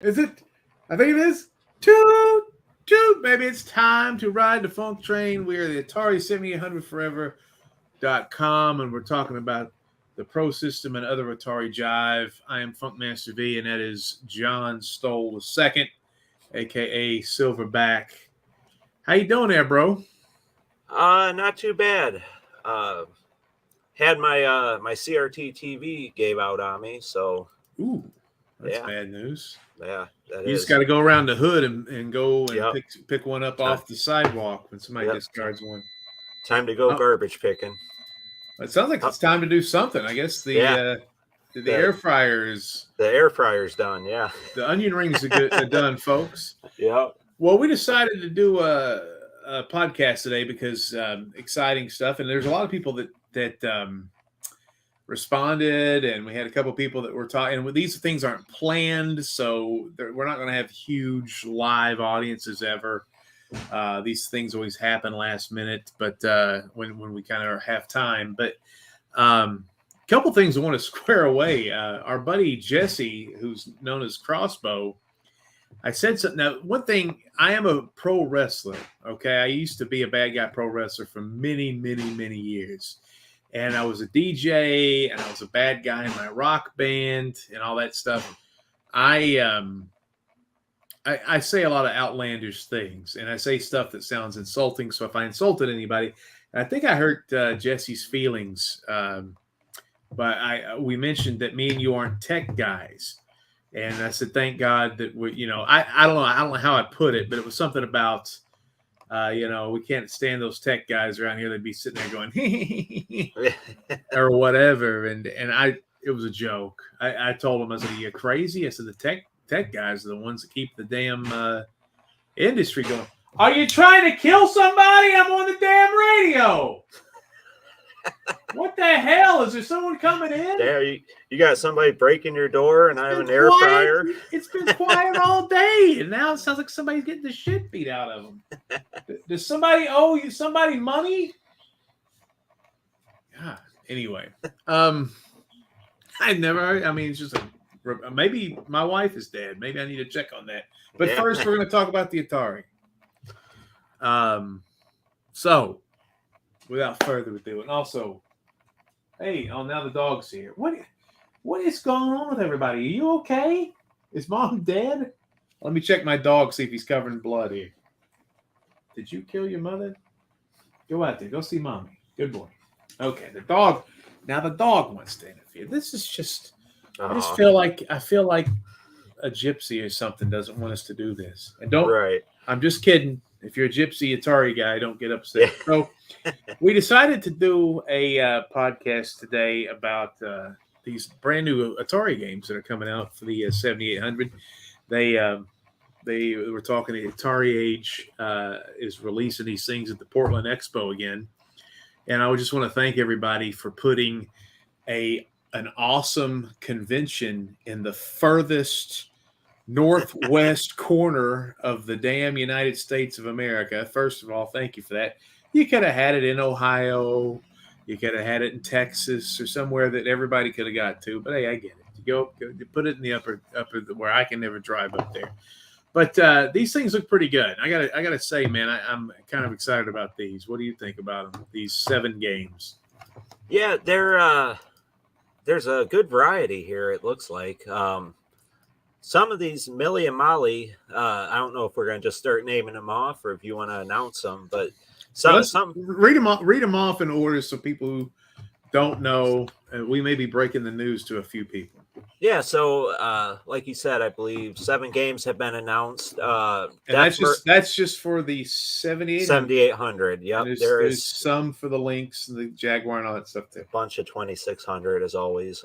Is it? I think it is. Toot, toot, baby. It's time to ride the funk train. We are the Atari 7800 Forever.com, and we're talking about the Pro System and other Atari jive. I am Funkmaster V, and that is John Stoll II, a.k.a. Silverback. How you doing there, bro? Not too bad. Uh, had my CRT TV gave out on me, so Ooh, that's yeah, bad news. yeah, that You just is. got to go around the hood and go and Yep, pick one up time, off the sidewalk when somebody yep. discards one. Time to go Oh, garbage picking. it sounds like Oh, it's time to do something. I guess the yeah, uh, the the air fryer is the air fryer's done. Yeah, the onion rings are done, folks. yep, Well, we decided to do a podcast today because exciting stuff, and there's a lot of people that responded, and we had a couple people that were talking. And these things aren't planned, so we're not going to have huge live audiences ever. These things always happen last minute, but when we kind of have time. But a couple things I want to square away. Our buddy Jesse, who's known as Crossbow, I said something. Now, one thing, I am a pro wrestler. Okay, I used to be a bad guy pro wrestler for many, many, many years, and I was a DJ, and I was a bad guy in my rock band, and all that stuff. I say a lot of outlandish things, and I say stuff that sounds insulting. So if I insulted anybody, I think I hurt Jesse's feelings. But we mentioned that me and you aren't tech guys, and I said thank God that I don't know how I put it, but it was something about we can't stand those tech guys around here. They'd be sitting there going or whatever, and it was a joke. I told him, I said, "You're crazy." I said the tech guys are the ones that keep the damn industry going. Are you trying to kill somebody? I'm on the damn radio. What the hell? Is there someone coming in? There you got somebody breaking your door, and I have an air fryer. It's been quiet all day, and now it sounds like somebody's getting the shit beat out of them. Does somebody owe you somebody money? God. Anyway, I never. I mean, it's just maybe my wife is dead. Maybe I need to check on that. But first, we're going to talk about the Atari. So, without further ado, and also, hey, now the dog's here. What is going on with everybody? Are you okay? Is mom dead? Let me check my dog, see if he's covered in blood here. Did you kill your mother? Go out there. Go see mommy. Good boy. Okay, the dog. Now the dog wants to interfere. This is just. I just feel like a gypsy or something doesn't want us to do this. And don't. Right. I'm just kidding. If you're a gypsy Atari guy, don't get upset. So we decided to do a podcast today about these brand new Atari games that are coming out for the 7800. They were talking. The Atari Age is releasing these things at the Portland Expo again, and I would just want to thank everybody for putting an awesome convention in the furthest northwest corner of the damn United States of America. First of all, thank you for that. You could have had it in Ohio. You could have had it in Texas or somewhere that everybody could have got to. But hey, I get it. You put it in the upper where I can never drive up there. But these things look pretty good. I gotta say, man, I'm kind of excited about these. What do you think about them? These 7 games. Yeah, there's a good variety here. It looks like. Some of these Millie and Molly, I don't know if we're going to just start naming them off or if you want to announce them, but some read them off in order so people who don't know, we may be breaking the news to a few people. Yeah, so like you said, I believe 7 games have been announced. And that's just for the 7800. Yep, there's some for the Lynx, the Jaguar, and all that stuff too. A bunch of 2600 as always.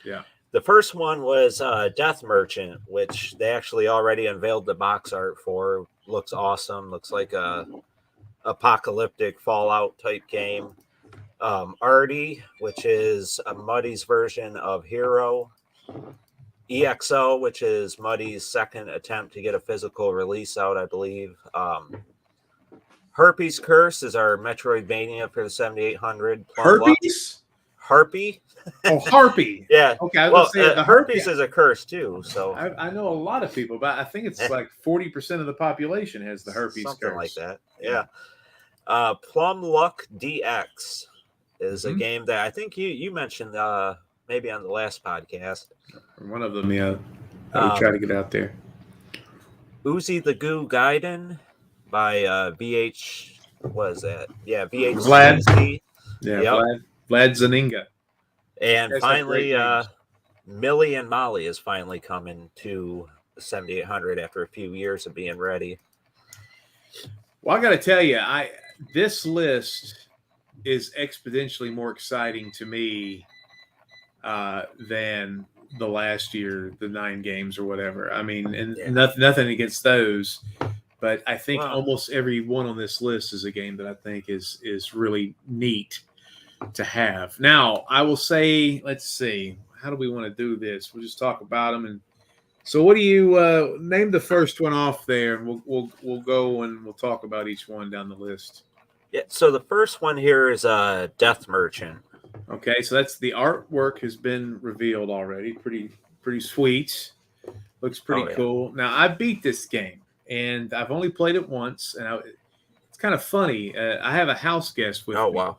Yeah. The first one was Death Merchant, which they actually already unveiled the box art for. Looks awesome. Looks like a apocalyptic Fallout type game. Artie, which is a Muddy's version of Hero. EXO, which is Muddy's second attempt to get a physical release out, I believe. Herpes Curse is our Metroidvania for the 7800. Herpes? Harpy. Oh, Harpy. Yeah. Okay, I was Well, going to say the herpes Harpy. is a curse too. So I know a lot of people, but I think it's like 40% of the population has the herpes something curse. like that. Yeah. Plum Luck DX is a Mhm. game that I think you mentioned maybe on the last podcast. One of them, yeah. I try to get out there. Uzi the Goo Gaiden by VH. What is that? Yeah, Vlad. VHCC. Yeah, Yep. Vlad Zaninga. And Guys have great finally, names. Millie and Molly is finally coming to the 7800 after a few years of being ready. Well, I got to tell you, this list is exponentially more exciting to me than the last year, the 9 games or whatever. I mean, and nothing against those, but I think almost every one on this list is a game that I think is really neat to have. Now, I will say, let's see, how do we want to do this? We'll just talk about them. And so, what do you name the first one off there, and we'll go and we'll talk about each one down the list. Yeah. So the first one here is Death Merchant. Okay, so that's the artwork has been revealed already. Pretty sweet. Looks pretty cool. Now I beat this game, and I've only played it once, and it's kind of funny. I have a house guest with me. Wow.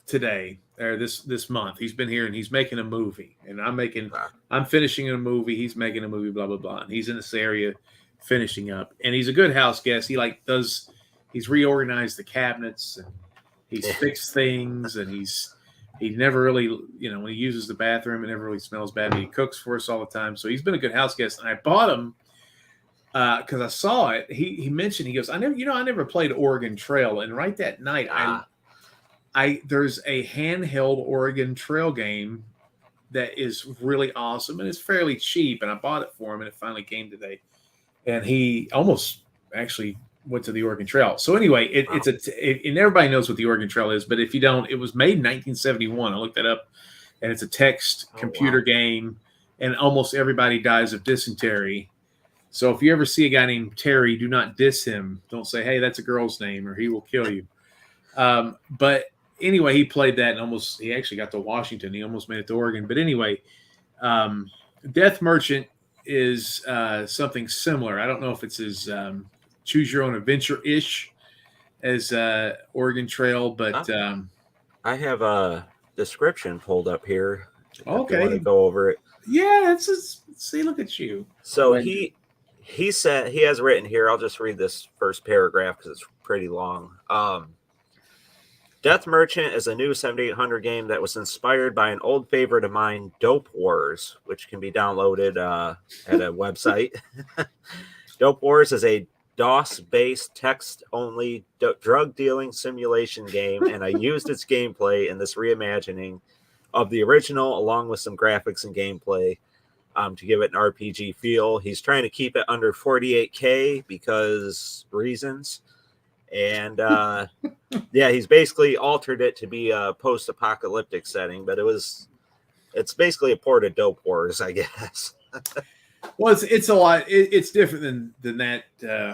Today or this month. He's been here and he's making a movie, and I'm finishing a movie. He's making a movie, blah blah blah. And he's in this area finishing up, and he's a good house guest. He's reorganized the cabinets and he's fixed things, and he never really, when he uses the bathroom, it never really smells bad. But he cooks for us all the time, so he's been a good house guest. And I bought him because I saw it. He mentioned, he goes, I never played Oregon Trail, and right that night there's a handheld Oregon Trail game that is really awesome, and it's fairly cheap, and I bought it for him, and it finally came today. And he almost actually went to the Oregon Trail. So anyway, and everybody knows what the Oregon Trail is, but if you don't, it was made in 1971. I looked that up, and it's a text computer game, and almost everybody dies of dysentery. So if you ever see a guy named Terry, do not diss him. Don't say, hey, that's a girl's name, or he will kill you. But anyway, he played that and he actually got to Washington. He almost made it to Oregon. But anyway, Death Merchant is something similar. I don't know if it's as choose your own adventure-ish as Oregon Trail, but I have a description pulled up here. Okay. If you want to go over it. Yeah, see, look at you. So he said, he has written here, I'll just read this first paragraph because it's pretty long. Death Merchant is a new 7800 game that was inspired by an old favorite of mine, Dope Wars, which can be downloaded at a website. Dope Wars is a DOS-based text-only drug-dealing simulation game, and I used its gameplay in this reimagining of the original, along with some graphics and gameplay, to give it an RPG feel. He's trying to keep it under 48K because reasons. And he's basically altered it to be a post-apocalyptic setting, but it's basically a port of Dope Wars, I guess. Well, it's a lot. It's different than that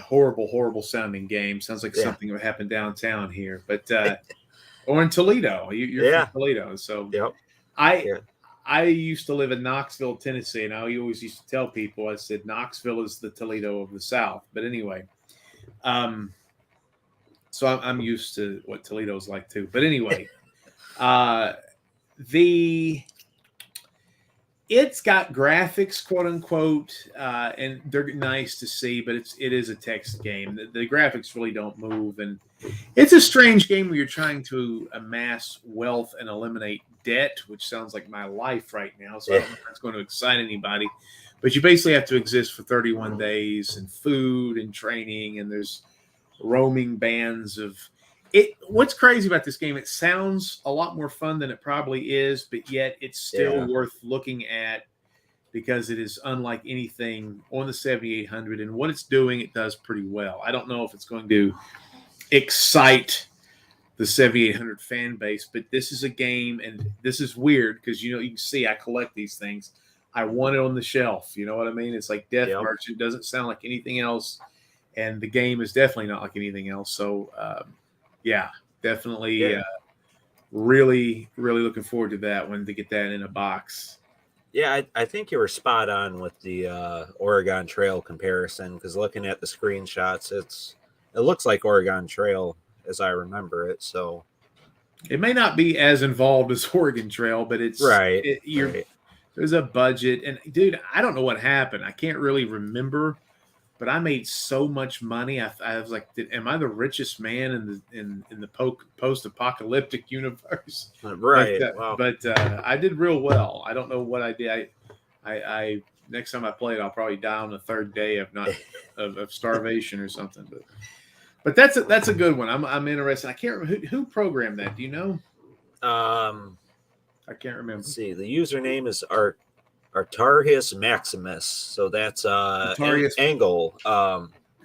horrible sounding game. Sounds like something that would happen downtown here, but or in Toledo. You're from Toledo, so I used to live in Knoxville, Tennessee, and I always used to tell people, I said Knoxville is the Toledo of the South. But anyway, so I'm used to what Toledo's like too. But anyway, it's got graphics, quote unquote, and they're nice to see, but it is a text game. The graphics really don't move, and it's a strange game where you're trying to amass wealth and eliminate debt, which sounds like my life right now. So I don't know if that's going to excite anybody, but you basically have to exist for 31 days, and food and training, and there's roaming bands of it. What's crazy about this game, it sounds a lot more fun than it probably is, but yet it's still worth looking at because it is unlike anything on the 7800, and what it's doing, it does pretty well. I don't know if it's going to excite the 7800 fan base, but this is a game, and this is weird because you can see I collect these things. I want it on the shelf. You know what I mean? It's like Death Merchant. It doesn't sound like anything else, and the game is definitely not like anything else. So, definitely really, really looking forward to that one, to get that in a box. Yeah, I think you were spot on with the Oregon Trail comparison, because looking at the screenshots, it looks like Oregon Trail as I remember it. So it may not be as involved as Oregon Trail, but right. there's a budget. And dude, I don't know what happened. I can't really remember, but I made so much money. I was like, am I the richest man in the post apocalyptic universe? Right. Wow. But I did real well. I don't know what I did. I next time I play it, I'll probably die on the third day of not of starvation or something. But that's a good one. I'm interested. I can't remember who programmed that. Do you know? I can't remember. Let's see. The username is Artarius Maximus. So that's Angle.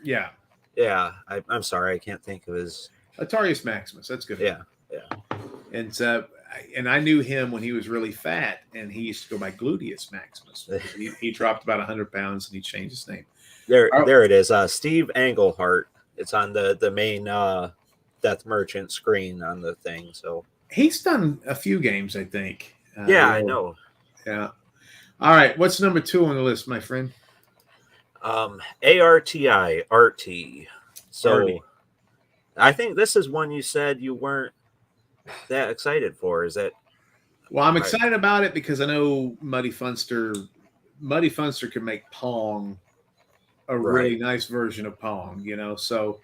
Yeah. Yeah. I'm sorry, I can't think of his. Atarius Maximus. That's good. Yeah. And I knew him when he was really fat, and he used to go by Gluteus Maximus. He dropped about 100 pounds, and he changed his name. There it is. Steve Englehart. It's on the main Death Merchant screen on the thing. So he's done a few games, I think. I know. Yeah. All right. What's number 2 on the list, my friend? ARTI RT. So Artie. I think this is one you said you weren't that excited for. Is that? Well, I'm excited about it because I know Muddy Funster can make Pong a really nice version of Pong, So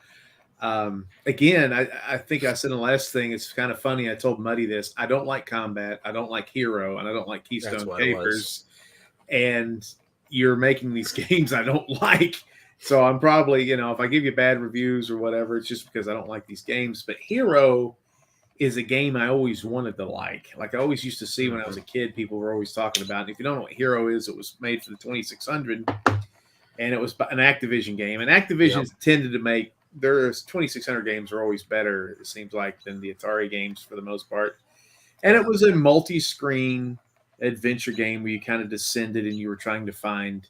again, I think I said in the last thing, it's kind of funny. I told Muddy this. I don't like Combat. I don't like Hero, and I don't like Keystone Capers. And you're making these games I don't like. So I'm probably, if I give you bad reviews or whatever, it's just because I don't like these games. But Hero is a game I always wanted to like. Like I always used to see when I was a kid, people were always talking about it. If you don't know what Hero is, it was made for the 2600, and it was an Activision game. And Activision tended to make their 2600 games are always better, it seems like, than the Atari games for the most part. And it was a multi-screen adventure game where you kind of descended and you were trying to find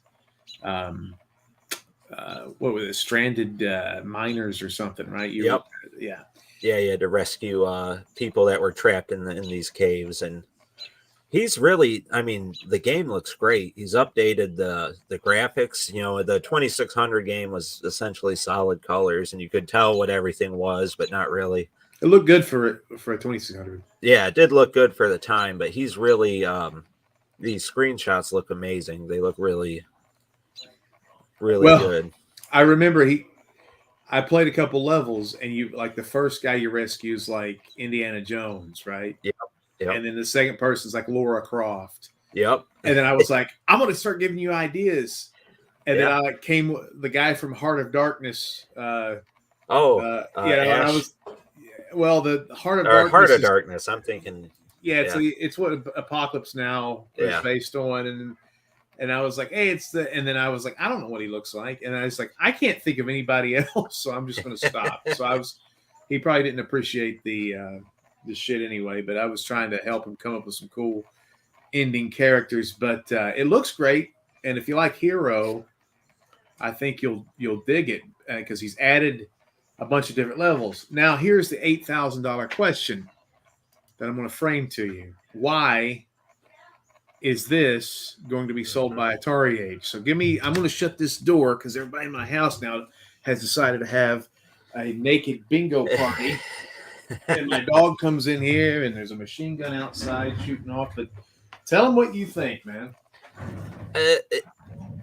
what was it, stranded miners or something, right? You had to rescue people that were trapped in these caves. And he's really, the game looks great. He's updated the graphics. The 2600 game was essentially solid colors, and you could tell what everything was, but not really. It looked good for a 2600. Yeah, it did look good for the time, but he's really these screenshots look amazing. They look really, really good. I remember I played a couple levels, and you like the first guy you rescue is like Indiana Jones, right? Yep. And then the second person's like Laura Croft. Yep. And then I was like, I'm going to start giving you ideas. And then I came the guy from Heart of Darkness. Ash. I was. Well, the Heart of Darkness. Heart of Darkness. I'm thinking. Yeah, it's what Apocalypse Now is based on, and I was like, hey, and then I was like, I don't know what he looks like, and I was like, I can't think of anybody else, so I'm just going to stop. So he probably didn't appreciate the shit anyway, but I was trying to help him come up with some cool ending characters. But it looks great, and if you like Hero, I think you'll dig it because he's added a bunch of different levels. Now, here's the $8,000 question that I'm going to frame to you. Why is this going to be sold by Atari Age? So I'm going to shut this door because everybody in my house now has decided to have a naked bingo party. And my dog comes in here and there's a machine gun outside shooting off. But tell them what you think, man.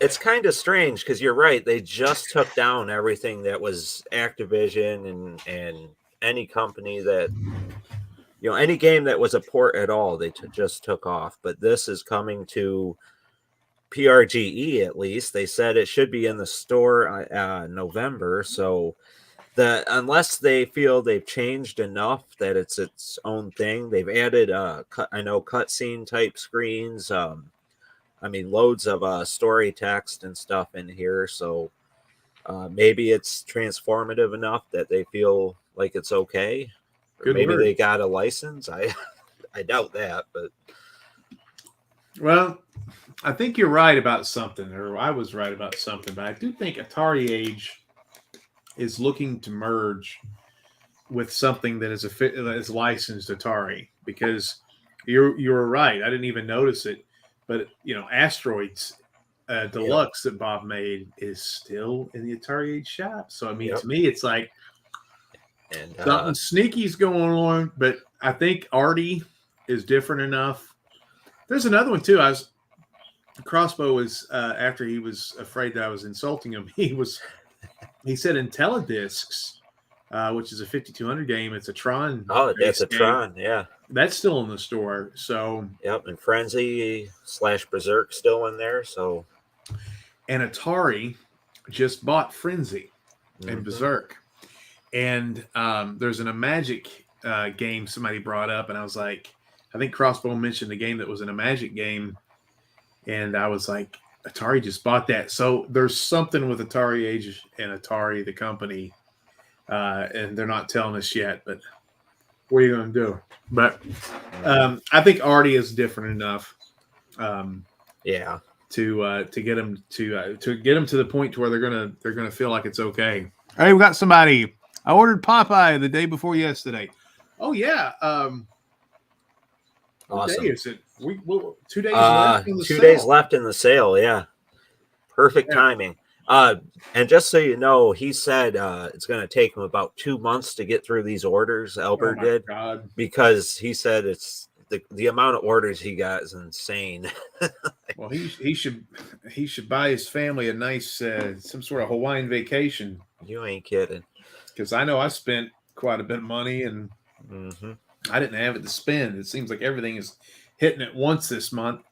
It's kind of strange because you're right. They just took down everything that was Activision and any company that, any game that was a port at all, they just took off. But this is coming to PRGE at least. They said it should be in the store November. So unless they feel they've changed enough that it's its own thing, they've added cutscene type screens. Loads of story text and stuff in here. So maybe it's transformative enough that they feel like it's okay. Or maybe they got a license. I doubt that, but. Well, I think you're right about something, or I was right about something, but I do think Atari Age is looking to merge with something that is licensed Atari. because you're right. I didn't even notice it, but Asteroids Deluxe that Bob made is still in the Atari Age shop. So I mean, to me, it's like and something sneaky's going on. But I think Artie is different enough. There's another one too. Crossbow was after he was afraid that I was insulting him. He said IntelliDiscs, which is a 5200 game. It's a Tron. Oh, that's a game. Tron, yeah. That's still in the store. So and Frenzy / Berserk still in there. So, and Atari just bought Frenzy and Berserk, and there's a Magic game somebody brought up, and I was like, I think Crossbow mentioned a game that was in a Magic game, and I was like, Atari just bought that. So there's something with Atari Age and Atari, the company, and they're not telling us yet, but what are you going to do? But I think Artie is different enough. To get them to the point to where they're gonna feel like it's okay. All right, we got somebody. I ordered Popeye the day before yesterday. Oh yeah. Awesome. What day is it? 2 days left in the 2 days left in the sale. Yeah, perfect timing. And just so you know, he said it's going to take him about 2 months to get through these orders. Albert did, because he said it's the amount of orders he got is insane. Well, he should buy his family a nice some sort of Hawaiian vacation. You ain't kidding. Because I know I spent quite a bit of money and I didn't have it to spend. It seems like everything is hitting at once this month.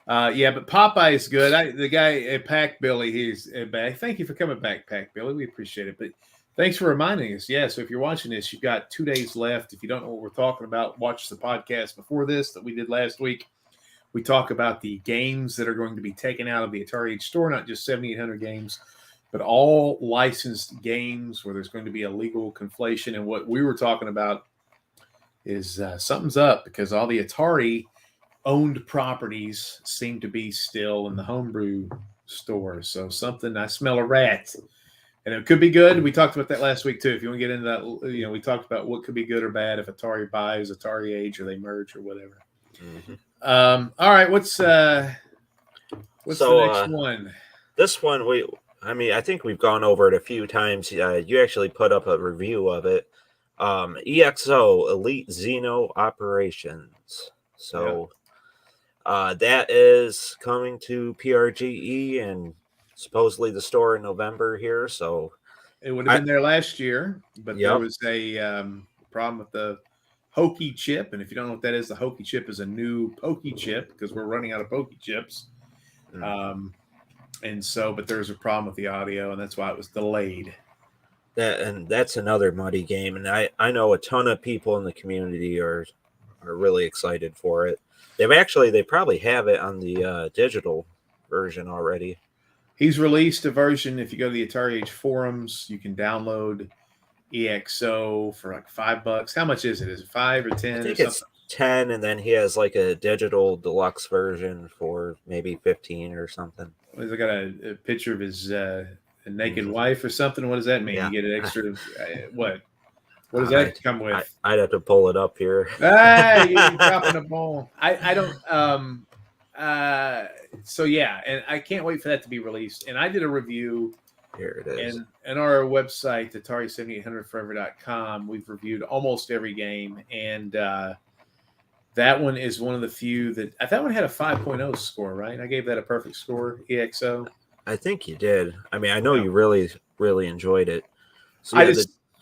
But Popeye is good. The guy, Pack Billy, he's back. Thank you for coming back, Pack Billy. We appreciate it. But thanks for reminding us. Yeah, so if you're watching this, you've got 2 days left. If you don't know what we're talking about, watch the podcast before this that we did last week. We talk about the games that are going to be taken out of the Atari Age store, not just 7,800 games, but all licensed games where there's going to be a legal conflation. And what we were talking about is something's up, because all the Atari owned properties seem to be still in the homebrew store. So I smell a rat, and it could be good. We talked about that last week too. If you want to get into that, we talked about what could be good or bad if Atari buys Atari Age or they merge or whatever. All right. What's the next one? This one, I think we've gone over it a few times. You actually put up a review of it. EXO, Elite Xeno Operations. So that is coming to PRGE and supposedly the store in November here. So it would have been there last year, but there was a problem with the Hokey chip. And if you don't know what that is, the Hokey chip is a new Pokey chip, because we're running out of Pokey chips. But there's a problem with the audio, and that's why it was delayed. That's another muddy game, and I know a ton of people in the community are really excited for it. They probably have it on the digital version already. He's released a version. If you go to the Atari Age forums, you can download EXO for like $5. How much is it? Is it 5 or 10? I think it's 10, and then he has like a digital deluxe version for maybe 15 or something. He's got a picture of his naked wife or something. What does that mean? You get an extra what? What does that come with? I'd have to pull it up here. Hey, you're dropping a ball. I don't. And I can't wait for that to be released. And I did a review. Here it is. And our website, Atari7800forever.com, we've reviewed almost every game, and that one is one of the few that one had a 5.0 score, right? I gave that a perfect score, EXO. I think you did. I mean, I know you really, really enjoyed it. So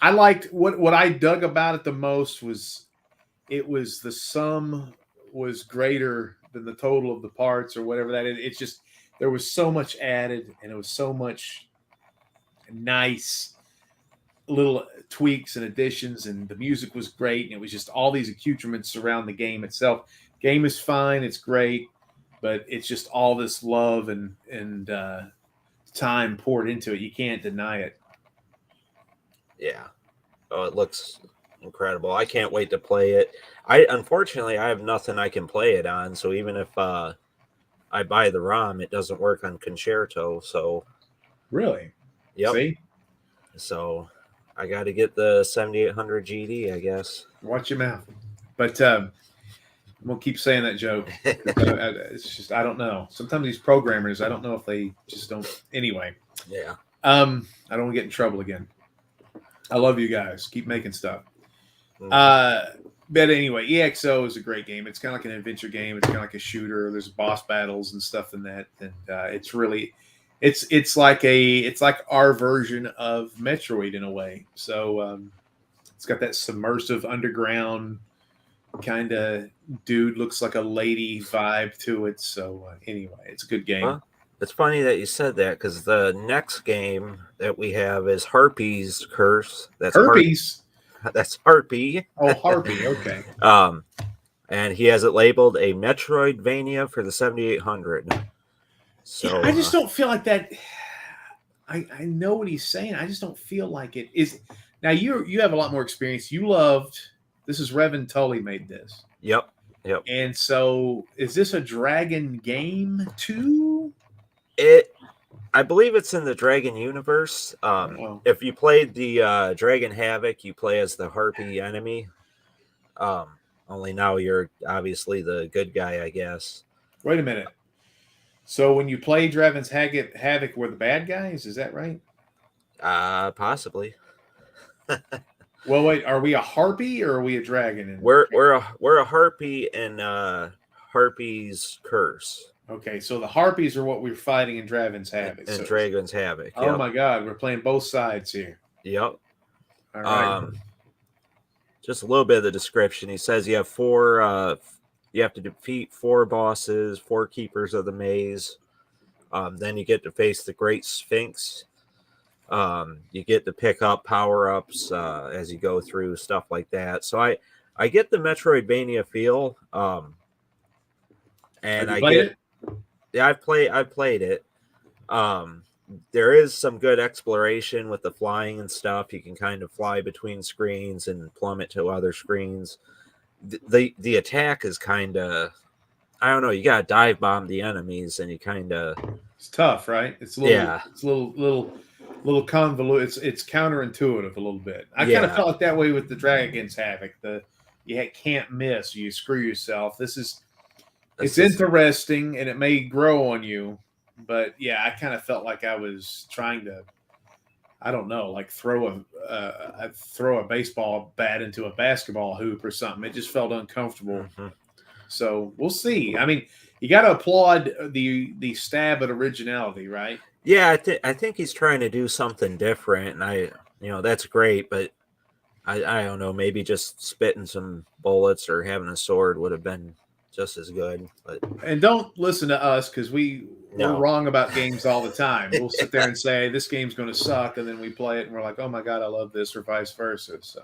I liked what I dug about it the most was the sum was greater than the total of the parts or whatever that is. It's just there was so much added, and it was so much nice little tweaks and additions, and the music was great, and it was just all these accoutrements around the game itself. Game is fine, it's great, but it's just all this love and time poured into it. You can't deny it. Yeah. Oh, it looks incredible. I can't wait to play it. Unfortunately, I have nothing I can play it on, so even if I buy the ROM, it doesn't work on Concerto. So really, see, so I got to get the 7800 GD, I guess. Watch your mouth. But gonna keep saying that joke. It's just I don't know. Sometimes these programmers, I don't know if they just don't. Anyway, Yeah. I don't want to get in trouble again. I love you guys. Keep making stuff. Mm. But anyway, EXO is a great game. It's kind of like an adventure game. It's kind of like a shooter. There's boss battles and stuff in that, and it's really, it's like our version of Metroid in a way. So it's got that submersive underground kind of dude, looks like a lady vibe to it. So anyway, it's a good game. Well, it's funny that you said that because the next game that we have is Harpy's Curse. That's Herpes. That's Harpy. Oh, Harpy. Okay. And he has it labeled a Metroidvania for the 7800. So yeah, I just don't feel like that. I know what he's saying. I just don't feel like it is. Now you have a lot more experience. You loved this. Is Revan Tully made this? Yep. And so, is this a Dragon game too? I believe it's in the Dragon universe. If you played the Dragon Havoc, you play as the Harpy enemy. Only now you're obviously the good guy, I guess. Wait a minute. So when you play Dragon's Havoc, we're the bad guys. Is that right? Possibly. Well, wait. Are we a harpy or are we a dragon? We're a harpy in Harpy's Curse. Okay, so the harpies are what we're fighting in Dragon's Havoc. And Dragon's Havoc. Oh my God, we're playing both sides here. Yep. All right. Just a little bit of the description. He says you have four. You have to defeat 4 bosses, 4 keepers of the maze. Then you get to face the Great Sphinx. You get to pick up power-ups as you go through, stuff like that. So I get the Metroidvania feel. And I get it? Yeah, I've played it. There is some good exploration with the flying and stuff. You can kind of fly between screens and plummet to other screens. The attack is kind of, I don't know. You got to dive bomb the enemies, and you kind of. It's tough, right? It's a little, It's a little convoluted. It's counterintuitive a little bit. I kind of felt like that way with the Dragon's Havoc. You can't miss. You screw yourself. It's interesting, and it may grow on you. But yeah, I kind of felt like I was trying to, I don't know, like throw a baseball bat into a basketball hoop or something. It just felt uncomfortable. Mm-hmm. So we'll see. I mean, you got to applaud the stab at originality, right? Yeah, I think he's trying to do something different, and that's great. But I don't know, maybe just spitting some bullets or having a sword would have been just as good. And don't listen to us because we're wrong about games all the time. We'll sit there and say this game's going to suck, and then we play it and we're like, oh my God, I love this, or vice versa. So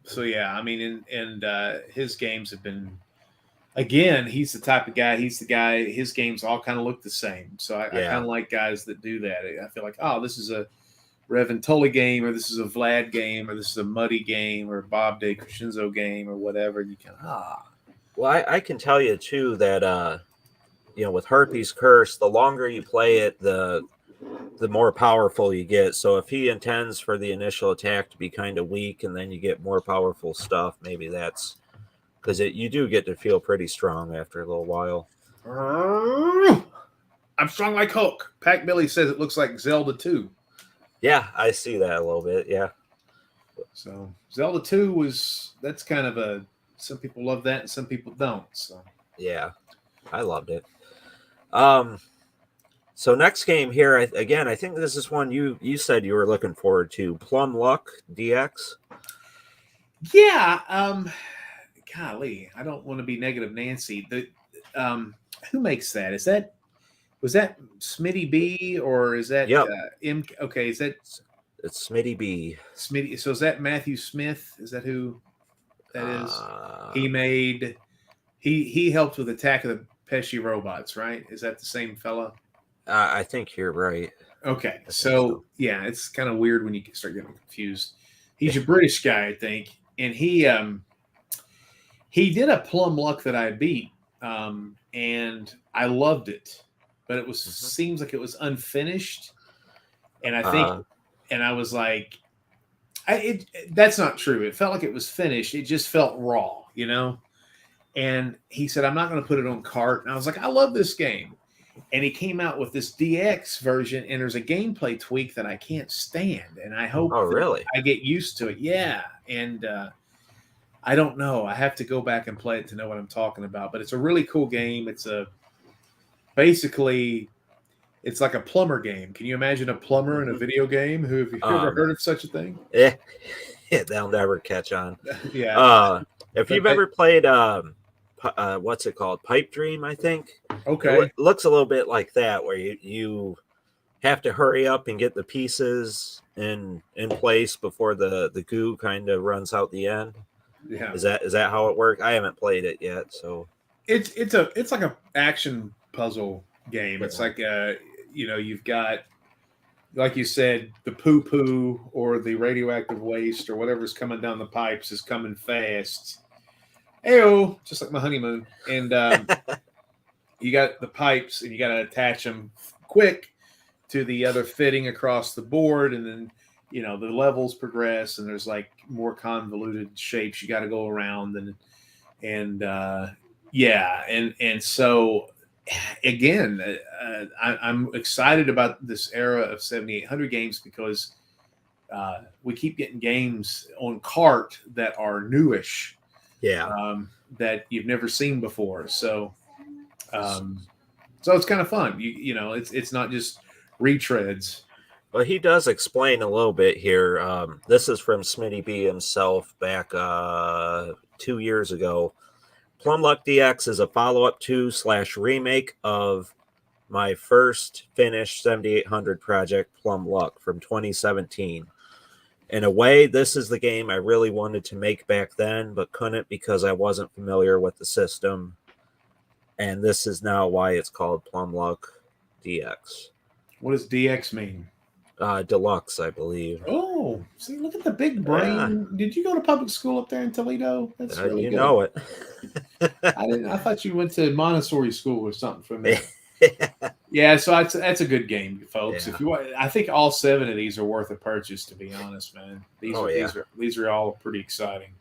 so yeah, I mean, and his games have been, again, he's the type of guy. He's the guy. His games all kind of look the same. So I kind of like guys that do that. I feel like, oh, this is a Revan Tully game, or this is a Vlad game, or this is a Muddy game, or Bob De Crescenzo game, or whatever. You can Well, I can tell you too that with Harpy's Curse, the longer you play it, the more powerful you get. So if he intends for the initial attack to be kind of weak, and then you get more powerful stuff, maybe that's because you do get to feel pretty strong after a little while. I'm strong like Hulk. Pac Billy says it looks like Zelda 2. Yeah, I see that a little bit. Yeah. So Zelda 2 that's kind of some people love that and some people don't. So yeah, I loved it. So next game here, I think this is one you said you were looking forward to, Plum Luck DX. Yeah. Golly, I don't want to be negative Nancy. Who makes that? Was that Smitty B, or is that okay, is that it's Smitty B. Smitty. So is that Matthew Smith? Is that who that is? He helped with Attack of the Pesci Robots, right? Is that the same fella? I think you're right. Okay. So yeah, it's kind of weird when you start getting confused. He's a British guy, I think. And he did a Plum Luck that I beat. And I loved it. But it was seems like it was unfinished. And I think and I was like, that's not true. It felt like it was finished. It just felt raw, And he said, I'm not going to put it on cart. And I was like, I love this game. And he came out with this DX version, and there's a gameplay tweak that I can't stand. And I hope really? I get used to it. Yeah. And I don't know. I have to go back and play it to know what I'm talking about. But it's a really cool game. It's basically, it's like a plumber game. Can you imagine a plumber in a video game? Have you ever heard of such a thing? Yeah, they'll never catch on. Yeah. If you've ever played, what's it called? Pipe Dream, I think. Okay. It looks a little bit like that, where you have to hurry up and get the pieces in place before the goo kind of runs out the end. Yeah. Is that how it works? I haven't played it yet, so it's like a action puzzle game. It's like you've got, like you said, the poo or the radioactive waste or whatever's coming down the pipes is coming fast. Ayo, just like my honeymoon. And you got the pipes, and you got to attach them quick to the other fitting across the board, and then the levels progress, and there's like more convoluted shapes you got to go around, and so again, I'm excited about this era of 7800 games because we keep getting games on cart that are newish, that you've never seen before. So it's kind of fun. It's not just retreads. Well, he does explain a little bit here. This is from Smitty B himself back 2 years ago. Plum Luck DX is a follow-up to / remake of my first finished 7800 project, Plum Luck, from 2017. In a way, this is the game I really wanted to make back then, but couldn't because I wasn't familiar with the system. And this is now why it's called Plum Luck DX. What does DX mean? Deluxe, I believe. Oh, see, look at the big brain. Yeah. Did you go to public school up there in Toledo? That's really good. You know it. I didn't. I thought you went to Montessori school or something for me. Yeah, so that's a good game, folks. Yeah. If you want, I think all 7 of these are worth a purchase. To be honest, man, these are all pretty exciting.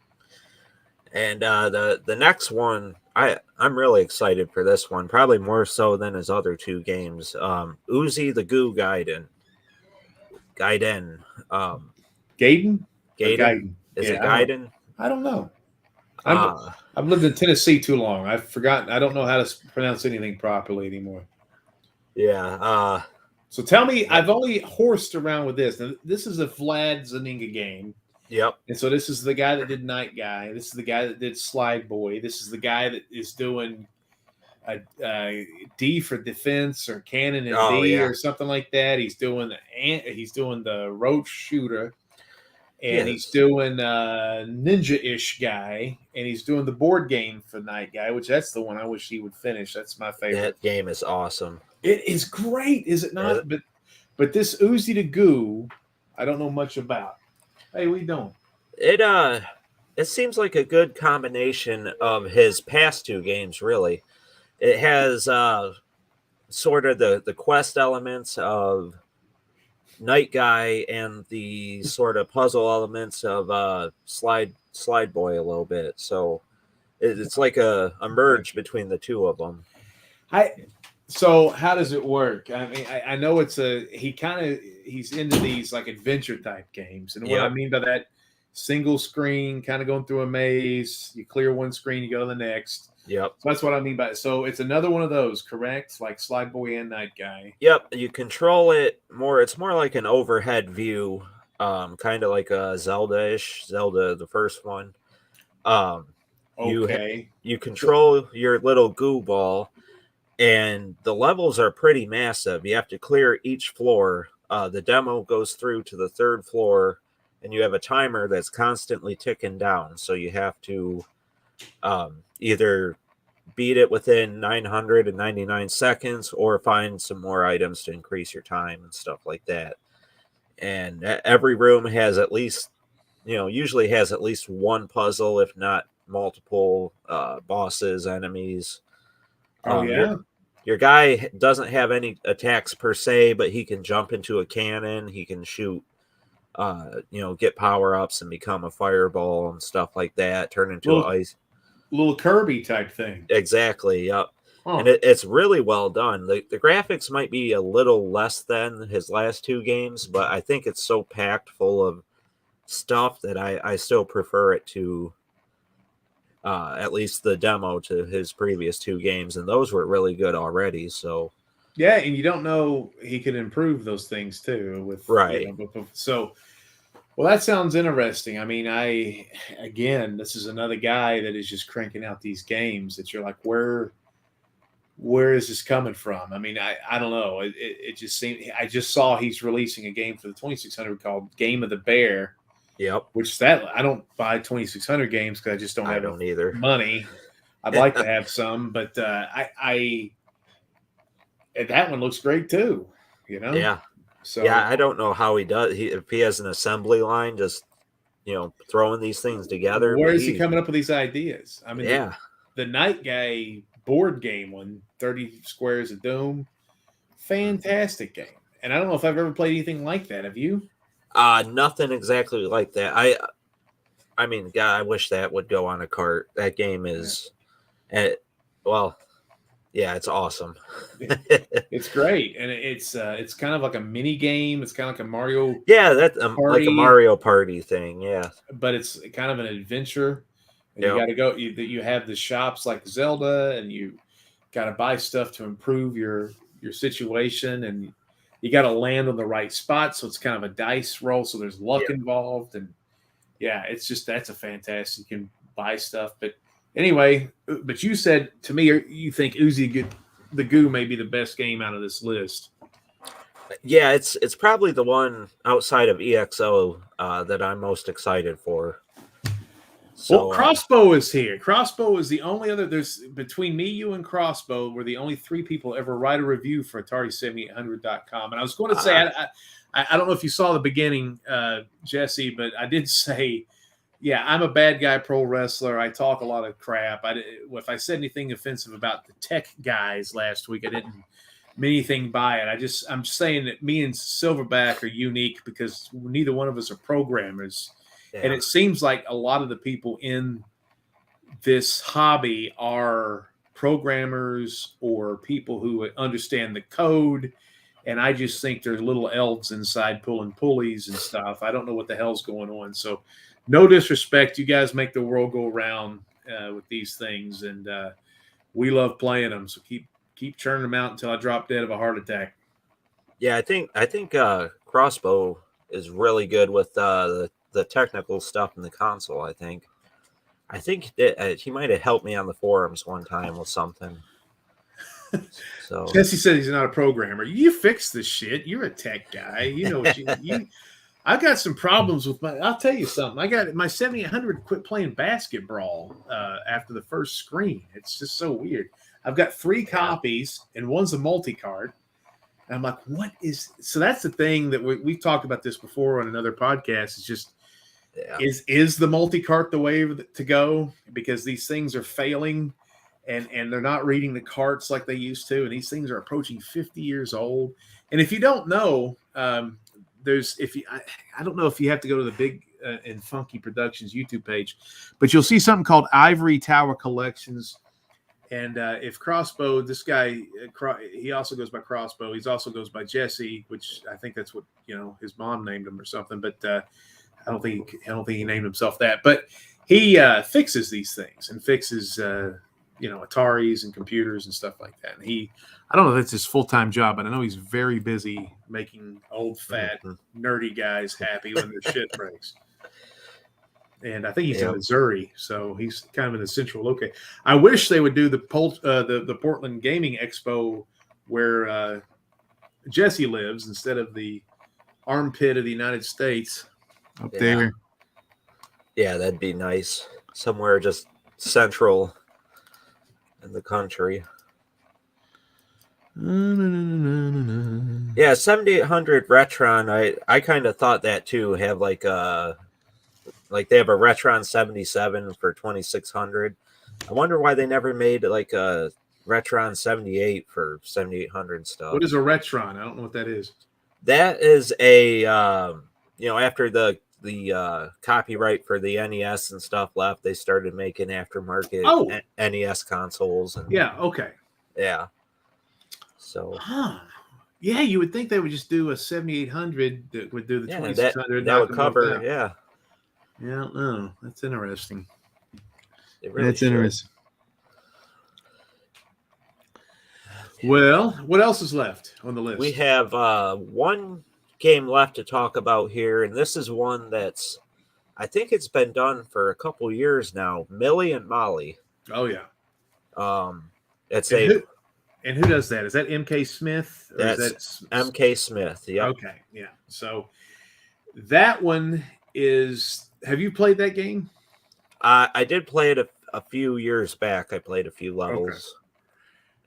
And the next one, I'm really excited for this one, probably more so than his other 2 games. Uzi the Goo Gaiden. Gaiden. Gaiden? Gaiden. Is it Gaiden? I don't know. I've lived in Tennessee too long. I've forgotten. I don't know how to pronounce anything properly anymore. Yeah. So tell me, I've only horsed around with this. Now, this is a Vlad Zaninga game. Yep. And so this is the guy that did Night Guy. This is the guy that did Slide Boy. This is the guy that is doing a D for defense or cannon and D or something like that. He's doing the roach shooter, and he's doing ninja-ish guy, and he's doing the board game for Night Guy, which that's the one I wish he would finish. That's my favorite. That game is awesome. It is great, is it not? But this Uzi the Goo, I don't know much about. Hey, we don't. It seems like a good combination of his past 2 games, really. It has sort of the quest elements of Night Guy and the sort of puzzle elements of Slide Boy a little bit. So it's like a merge between the 2 of them. So how does it work? I mean, I know he's into these like adventure type games. And what I mean by that, single screen, kind of going through a maze, you clear one screen, you go to the next. Yep. So that's what I mean by it. So it's another one of those, correct? Like Slide Boy and Night Guy. Yep. You control it more. It's more like an overhead view, kind of like a Zelda-ish, Zelda, the first one. Okay. You control your little goo ball, and the levels are pretty massive. You have to clear each floor. The demo goes through to the 3rd floor, and you have a timer that's constantly ticking down. So you have to either beat it within 999 seconds or find some more items to increase your time and stuff like that. And every room has at least, usually has at least one puzzle, if not multiple bosses, enemies. Your guy doesn't have any attacks per se, but he can jump into a cannon. He can shoot, get power-ups and become a fireball and stuff like that, turn into an ice. little Kirby type thing. Exactly. Yep. Huh. And it's really well done. The graphics might be a little less than his last two games, but I think it's so packed full of stuff that I still prefer it to at least the demo to his previous two games, and those were really good already. So Yeah, and you don't know he could improve those things too. With right. So, well, that sounds interesting. I mean, again, this is another guy that is just cranking out these games that you're like, where is this coming from? I mean, I don't know. It just seemed. I just saw he's releasing a game for the 2600 called Game of the Bear. Yep. Which that I don't buy 2600 games because I just don't have either. money. I'd like to have some, but I that one looks great too. You know. Yeah. So yeah, I don't know how he does. If he has an assembly line, just throwing these things together. Where is he coming up with these ideas? I mean, yeah, the Night Guy board game one, 30 Squares of Doom, fantastic game. And I don't know if I've ever played anything like that. Have you? Nothing exactly like that. I mean, God, I wish that would go on a cart. That game is, well, yeah, it's awesome. It's great, and it's kind of like a mini game. It's kind of like a Mario. Yeah, that's like a Mario Party thing. Yeah, but it's kind of an adventure. And yep. you got to go. You have the shops like Zelda, and you got to buy stuff to improve your situation, and you got to land on the right spot. So it's kind of a dice roll. So there's luck involved, and yeah, it's just that's a fantastic. You can buy stuff, but anyway. But you said to me, you think Uzi the Goo may be the best game out of this list. Yeah, it's probably the one outside of EXO that I'm most excited for. So, well, Crossbow is here. Crossbow is the only other. There's between me, you, and Crossbow, we're the only three people ever write a review for Atari7800.com. And I was going to say, I don't know if you saw the beginning, Jesse, but I did say, yeah, I'm a bad guy pro wrestler. I talk a lot of crap. If I said anything offensive about the tech guys last week, I didn't mean anything by it. I'm saying that me and Silverback are unique because neither one of us are programmers. Yeah. And it seems like a lot of the people in this hobby are programmers or people who understand the code. And I just think there's little elves inside pulling pulleys and stuff. I don't know what the hell's going on. So no disrespect. You guys make the world go around with these things. And we love playing them. So keep churning them out until I drop dead of a heart attack. Yeah, I think Crossbow is really good with the technical stuff in the console. I think he might have helped me on the forums one time with something. So Jesse said he's not a programmer. You fix this shit. You're a tech guy. You know what you I've got some problems with I'll tell you something. I got my 7800 quit playing basketball after the first screen. It's just so weird. I've got 3 copies and one's a multi-card. And I'm like, what is so that's the thing that we've talked about this before on another podcast. It's just is the multi-cart the way to go? Because these things are failing and they're not reading the carts like they used to, and these things are approaching 50 years old. And if you don't know, I don't know if you have to go to the Big and Funky Productions YouTube page, but you'll see something called Ivory Tower Collections. And if Crossbow, this guy, he also goes by Crossbow. He also goes by Jesse, which I think that's what his mom named him or something. But I don't think he named himself that. But he fixes these things and fixes Ataris and computers and stuff like that. And I don't know if it's his full-time job, but I know he's very busy making old, fat, nerdy guys happy when their shit breaks. And I think he's in Missouri, so he's kind of in the central location. I wish they would do the Portland Gaming Expo where Jesse lives instead of the armpit of the United States up there. Yeah, that'd be nice. Somewhere just central in the country. Yeah, 7800 Retron. I kind of thought that too. Have like they have a Retron 77 for 2600. I wonder why they never made like a Retron 78 for 7800 stuff. What is a Retron? I don't know what that is. That is a after the the copyright for the NES and stuff left, they started making aftermarket Oh. NES consoles. And Yeah. Okay. yeah. So. Huh. Yeah, you would think they would just do a 7800 that would do the 2600. That would cover. Yeah. Yeah, I don't know. That's interesting. That's interesting. Well, what else is left on the list? We have one game left to talk about here, and this is one that's, I think it's been done for a couple years now. Millie and Molly. Oh yeah. It's and who does that? Is that MK Smith? Or that's MK Smith. Yeah. Okay. Yeah. So that one is. Have you played that game? I did play it a few years back. I played a few levels.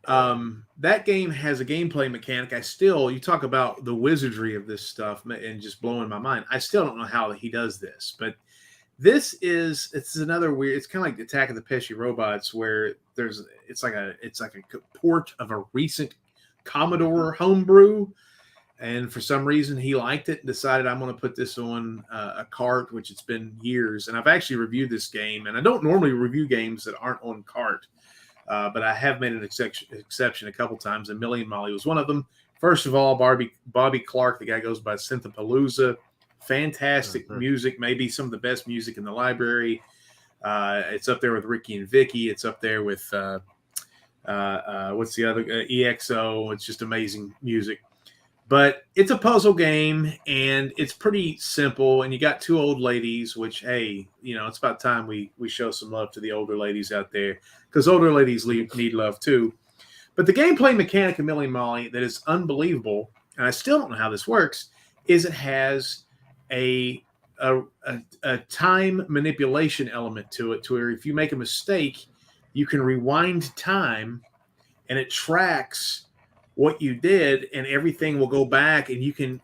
Okay. That game has a gameplay mechanic. You talk about the wizardry of this stuff and just blowing my mind. I still don't know how he does this, but it's another weird. It's kind of like the Attack of the Pesci Robots, where it's like a port of a recent Commodore homebrew, and for some reason he liked it and decided I'm going to put this on a cart, which it's been years. And I've actually reviewed this game, and I don't normally review games that aren't on cart. But I have made an exception a couple times, and Millie and Molly was one of them. First of all, Bobby Clark, the guy goes by Synthapalooza. Fantastic music, maybe some of the best music in the library. It's up there with Ricky and Vicky. It's up there with what's the other EXO. It's just amazing music. But it's a puzzle game, and it's pretty simple. And you got two old ladies, which, hey, it's about time we show some love to the older ladies out there, because older ladies need love too. But the gameplay mechanic of Millie and Molly that is unbelievable, and I still don't know how this works, is it has a time manipulation element to it, to where if you make a mistake, you can rewind time, and it tracks what you did, and everything will go back, and you can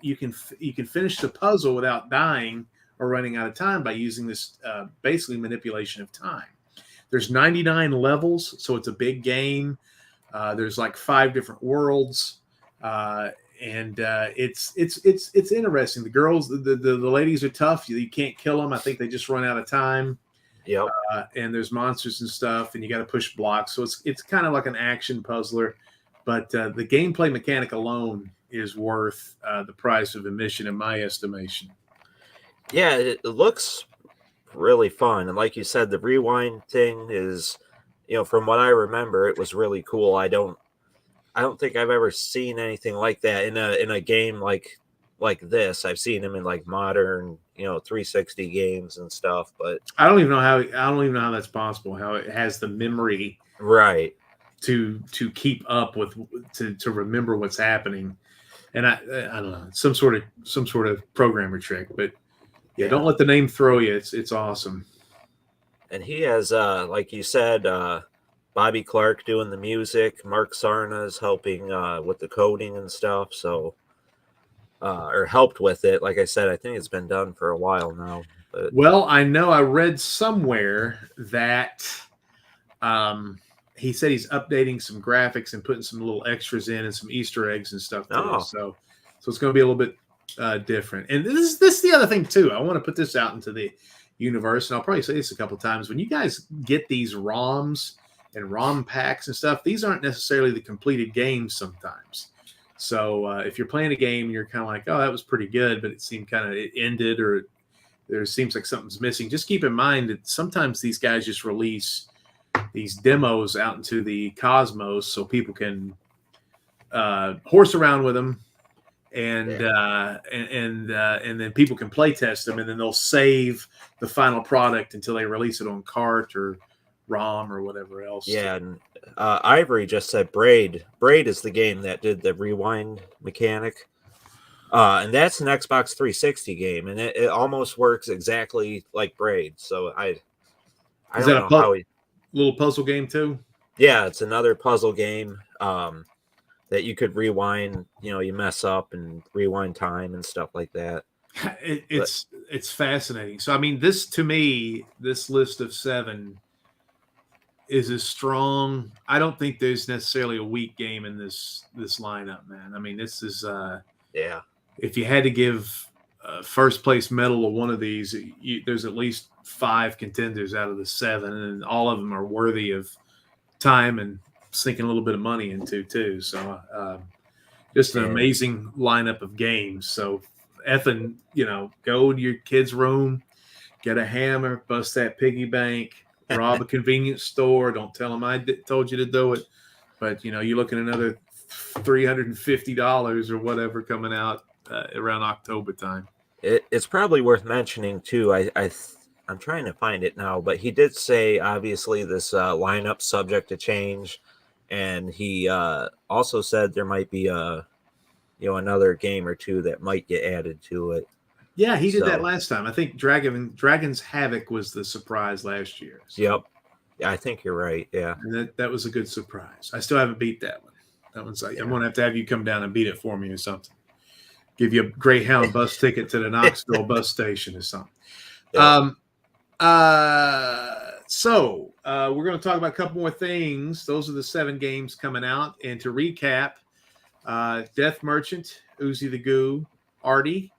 finish the puzzle without dying or running out of time by using this basically manipulation of time. There's 99 levels, so it's a big game. There's like 5 different worlds, and it's interesting. The girls, the ladies are tough. You can't kill them. I think they just run out of time. Yep. And there's monsters and stuff, and you got to push blocks. So it's kind of like an action puzzler. But the gameplay mechanic alone is worth the price of admission, in my estimation. Yeah, it looks really fun. And like you said, the rewind thing is, from what I remember, it was really cool. I don't think I've ever seen anything like that in a game like this. I've seen them in like modern, 360 games and stuff, but I don't even know how that's possible. How it has the memory, right, to keep up with, to remember what's happening. And I don't know, some sort of programmer trick, but yeah, don't let the name throw you. It's awesome. And he has like you said, Bobby Clark doing the music, Mark Sarna's helping with the coding and stuff, so or helped with it. Like I said, I think it's been done for a while now. But well, I know I read somewhere that he said he's updating some graphics and putting some little extras in and some Easter eggs and stuff too. So it's going to be a little bit different. And this is the other thing too. I want to put this out into the universe, and I'll probably say this a couple of times. When you guys get these ROMs and ROM packs and stuff, these aren't necessarily the completed games sometimes. So if you're playing a game and you're kind of like, oh, that was pretty good, but it seemed it ended, or there seems like something's missing, just keep in mind that sometimes these guys just release these demos out into the cosmos so people can horse around with them, and then people can play test them, and then they'll save the final product until they release it on cart or ROM or whatever else. Yeah, and Ivory just said Braid. Braid is the game that did the rewind mechanic. And that's an Xbox 360 game, and it almost works exactly like Braid. So I is don't that know how little puzzle game too? Yeah, it's another puzzle game that you could rewind. You mess up and rewind time and stuff like that. It's fascinating. So I mean, to me, this list of 7 is as strong. I don't think there's necessarily a weak game in this lineup, man. I mean, this is yeah. If you had to give first place medal of one of these, there's at least 5 contenders out of the 7, and all of them are worthy of time and sinking a little bit of money into too. So just an amazing lineup of games. So effing, go to your kid's room, get a hammer, bust that piggy bank, rob a convenience store. Don't tell them I told you to do it. But, you're looking at another $350 or whatever coming out around October time. It's probably worth mentioning, too. I'm trying to find it now, but he did say, obviously, this lineup subject to change. And he also said there might be another game or two that might get added to it. Yeah, he did that last time. I think Dragon's Havoc was the surprise last year. So. Yep. Yeah, I think you're right. Yeah. And that was a good surprise. I still haven't beat that one. That one's like, I'm going to have you come down and beat it for me or something. Give you a Greyhound bus ticket to the Knoxville bus station or something. Yeah. So we're going to talk about a couple more things. Those are the 7 games coming out. And to recap, Death Merchant, Uzi the Goo, Artie.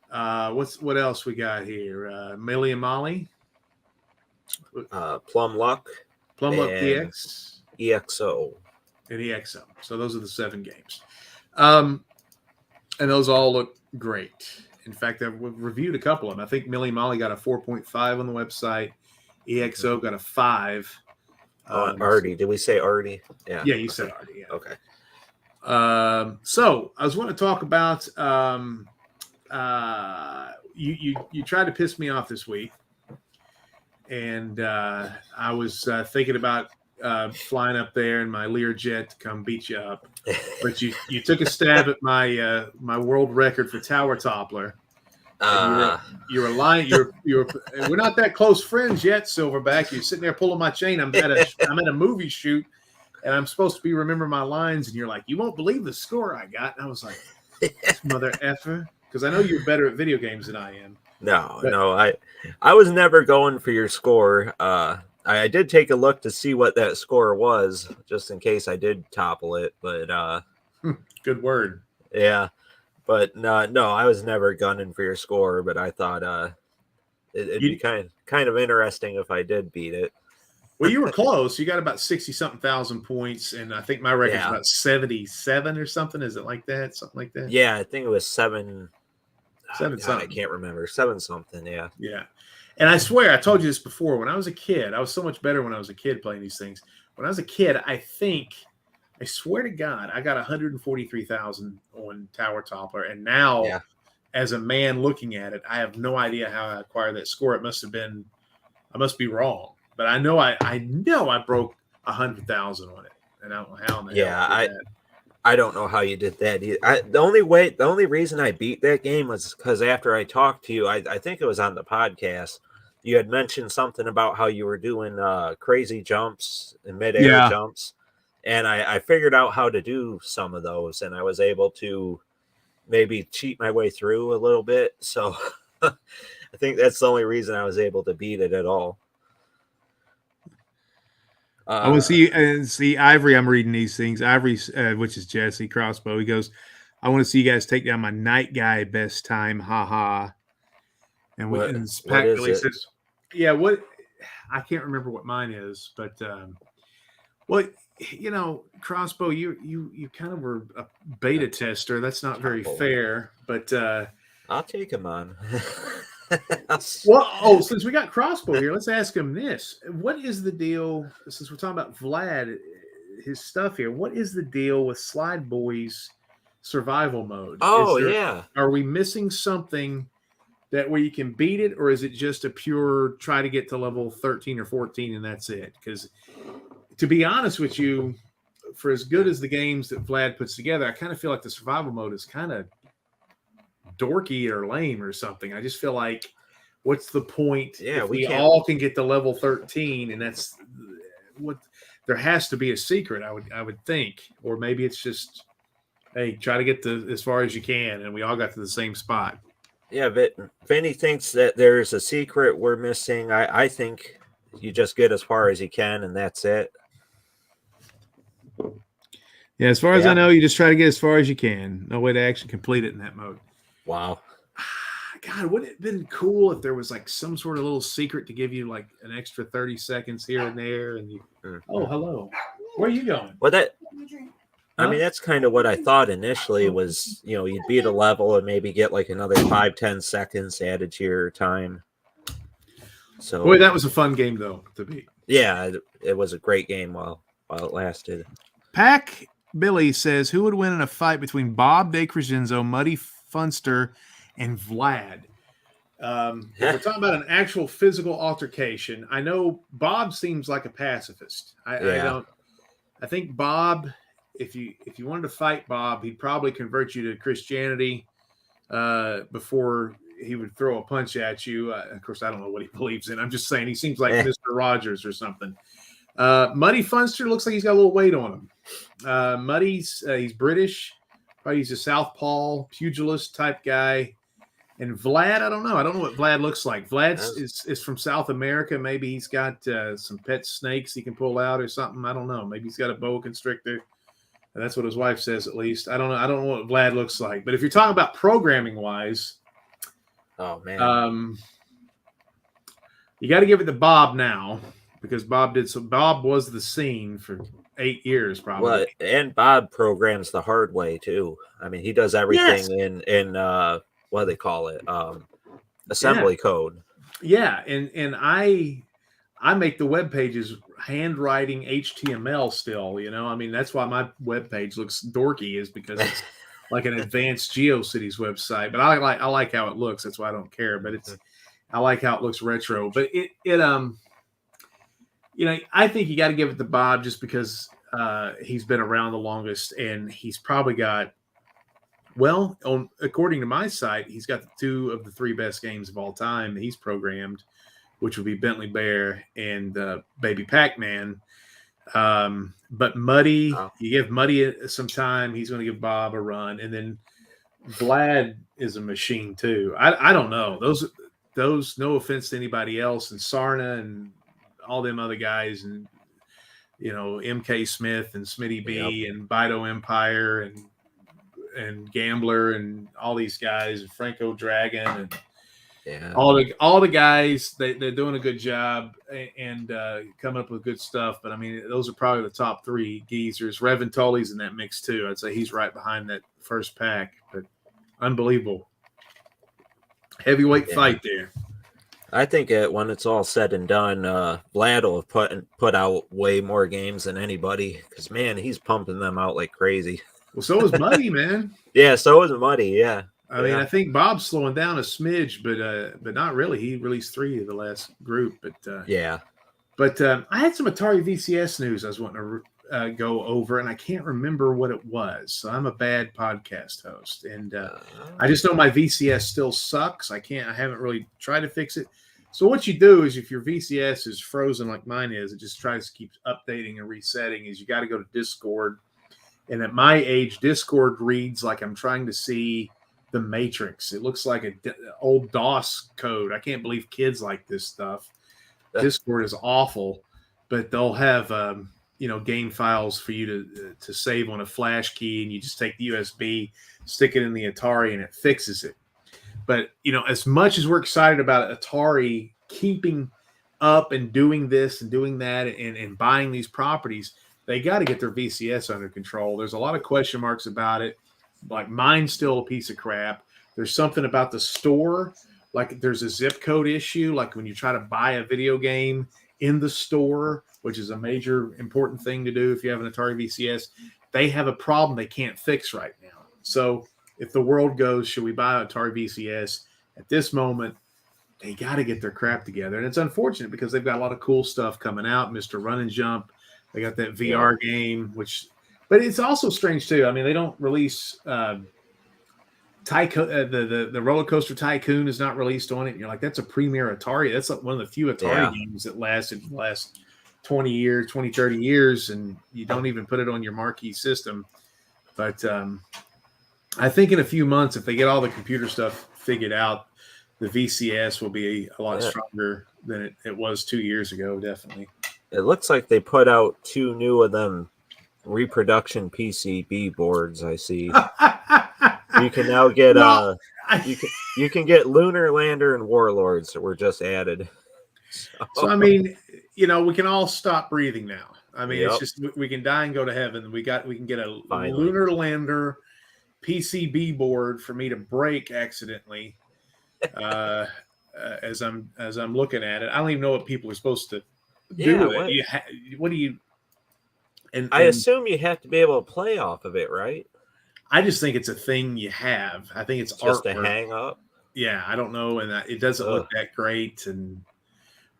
What else we got here? Millie and Molly. Plum Luck DX. EXO. And EXO. So those are the 7 games. And those all look great. In fact, I've reviewed a couple of them. I think Millie and Molly got a 4.5 on the website. EXO got a 5. Artie. Did we say Artie? Yeah. Yeah, you said Artie. Yeah. Okay. So I was want to talk about you tried to piss me off this week, and I was thinking about flying up there in my Learjet to come beat you up, but you took a stab at my my world record for Tower Toppler. You were lying. We're not that close friends yet, Silverback. You're sitting there pulling my chain. I'm at a movie shoot, and I'm supposed to be remembering my lines, and you're like, you won't believe the score I got. And I was like, mother effer, because I know you're better at video games than I am. No, I was never going for your score. I did take a look to see what that score was, just in case I did topple it. But good word. Yeah, but no, I was never gunning for your score. But I thought it'd be kind of interesting if I did beat it. Well, you were close. You got about 60-something thousand points, and I think my record's about 77 or something. Is it like that? Something like that? Yeah, I think it was 7. 7 something. I can't remember. 7 something. Yeah. Yeah. And I swear, I told you this before. When I was a kid, I was so much better when I was a kid playing these things. When I was a kid, I swear to God, I got 143,000 on Tower Toppler, and now, as a man looking at it, I have no idea how I acquired that score. I must be wrong. But I know I broke 100,000 on it, and I don't know how. I don't know how you did that. The only reason I beat that game was because after I talked to you, I think it was on the podcast. You had mentioned something about how you were doing crazy jumps and mid-air jumps, and I figured out how to do some of those, and I was able to maybe cheat my way through a little bit. So I think that's the only reason I was able to beat it at all. I want to see Ivory. I'm reading these things. Ivory, which is Jesse Crossbow. He goes, I want to see you guys take down my night guy best time. Ha ha. And what is says, yeah, what I can't remember what mine is, but Crossbow, you kind of were a beta tester. That's not very fair, but I'll take him on. Well, since we got Crossbow here, let's ask him this. What is the deal, since we're talking about Vlad, his stuff here, what is the deal with Slide Boys survival mode? Are we missing something that where you can beat it, or is it just a pure try to get to level 13 or 14 and that's it? Because to be honest with you, for as good as the games that Vlad puts together, I kind of feel like the survival mode is kind of dorky or lame or something. I just feel like, what's the point? If we all can get to level 13, and that's what there has to be a secret, I would think, or maybe it's just, hey, try to get to as far as you can, and we all got to the same spot. Yeah, but Vinny thinks that there's a secret we're missing. I think you just get as far as you can, and that's it. Yeah, as far as I know, you just try to get as far as you can. No way to actually complete it in that mode. Wow. God, wouldn't it have been cool if there was like some sort of little secret to give you like an extra 30 seconds here and there? And you, oh, hello. Where are you going? Well, I Huh? mean, that's kind of what I thought initially was, you'd beat a level and maybe get like another 5-10 seconds added to your time. So, Boy, that was a fun game though to beat. yeah, it was a great game while it lasted. Pack Billy says, who would win in a fight between Bob DeCrescenzo, Muddy Funster, and Vlad? If we're talking about an actual physical altercation, I know Bob seems like a pacifist. I think Bob, if you wanted to fight Bob, he'd probably convert you to Christianity before he would throw a punch at you. Of course, I don't know what he believes in. I'm just saying he seems like Mr. Rogers or something. Muddy Funster looks like he's got a little weight on him. Muddy's he's British. Probably he's a southpaw pugilist type guy. And Vlad, I don't know. I don't know what Vlad looks like. Vlad is from South America. Maybe he's got some pet snakes he can pull out or something. I don't know. Maybe he's got a boa constrictor. And that's what his wife says, at least. I don't know. I don't know what Vlad looks like. But if you're talking about programming wise, oh man, you got to give it to Bob now because Bob did so. Bob was the scene for 8 years, probably. Well, and Bob programs the hard way too. I mean, he does everything in what do they call it? Assembly code. Yeah, and I make the web pages handwriting HTML still, I mean, that's why my web page looks dorky, is because it's like an advanced GeoCities website. But I like how it looks. That's why I don't care. But I like how it looks retro. But I think you got to give it to Bob just because he's been around the longest, and he's probably got, well, according to my site, he's got 2 of the 3 best games of all time that he's programmed, which would be Bentley Bear and Baby Pac-Man. But Muddy, you give Muddy some time, he's going to give Bob a run. And then Vlad is a machine too. I don't know. Those, no offense to anybody else, and Sarna and all them other guys, and MK Smith and Smitty B and Bido Empire and Gambler and all these guys, and Franco Dragon and all the guys, they're doing a good job and coming up with good stuff. But I mean, those are probably the top 3 geezers. Revan Tully's in that mix too. I'd say he's right behind that first pack. But unbelievable heavyweight fight there. I think when it's all said and done, Vlad will have put out way more games than anybody, because man, he's pumping them out like crazy. Well, so is Muddy, man. Yeah, so is Muddy. Yeah. I mean, I think Bob's slowing down a smidge, but not really. He released 3 of the last group, but yeah. But I had some Atari VCS news I was wanting to go over, and I can't remember what it was. So I'm a bad podcast host, and I just know my VCS still sucks. I haven't really tried to fix it. So what you do is, if your VCS is frozen like mine is, it just tries to keep updating and resetting. Is you got to go to Discord, and at my age, Discord reads like I'm trying to see the Matrix. It looks like an old DOS code. I can't believe kids like this stuff. Discord is awful, but they'll have game files for you to save on a flash key, and you just take the USB, stick it in the Atari, and it fixes it. But as much as we're excited about Atari keeping up and doing this and doing that and buying these properties, they got to get their VCS under control. There's a lot of question marks about it. Like, mine's still a piece of crap. There's something about the store. Like, there's a zip code issue. Like, when you try to buy a video game in the store, which is a major important thing to do if you have an Atari VCS, they have a problem they can't fix right now. So if the world goes, should we buy an Atari VCS? At this moment, they got to get their crap together. And it's unfortunate because they've got a lot of cool stuff coming out. Mr. Run and Jump. They got that VR game, but it's also strange too. I mean, they don't release the Roller Coaster Tycoon is not released on it. And you're like, that's a premier Atari. That's like one of the few Atari games that lasted the last 20, 30 years, and you don't even put it on your marquee system. But I think in a few months, if they get all the computer stuff figured out, the VCS will be a lot stronger than it was 2 years ago, definitely. It looks like they put out 2 new of them reproduction PCB boards, I see. You can now get Well, you can get Lunar Lander and Warlords that were just added. So I mean, we can all stop breathing now. I mean, it's Yep. just we can die and go to heaven. We can get a Finally. lunar lander PCB board for me to break accidentally as I'm looking at it. I don't even know what people are supposed to do with it. What do you? And I assume you have to be able to play off of it, right? I just think it's a thing you have. I think it's just artwork. a hang up. Yeah, I don't know, and it doesn't look that great. And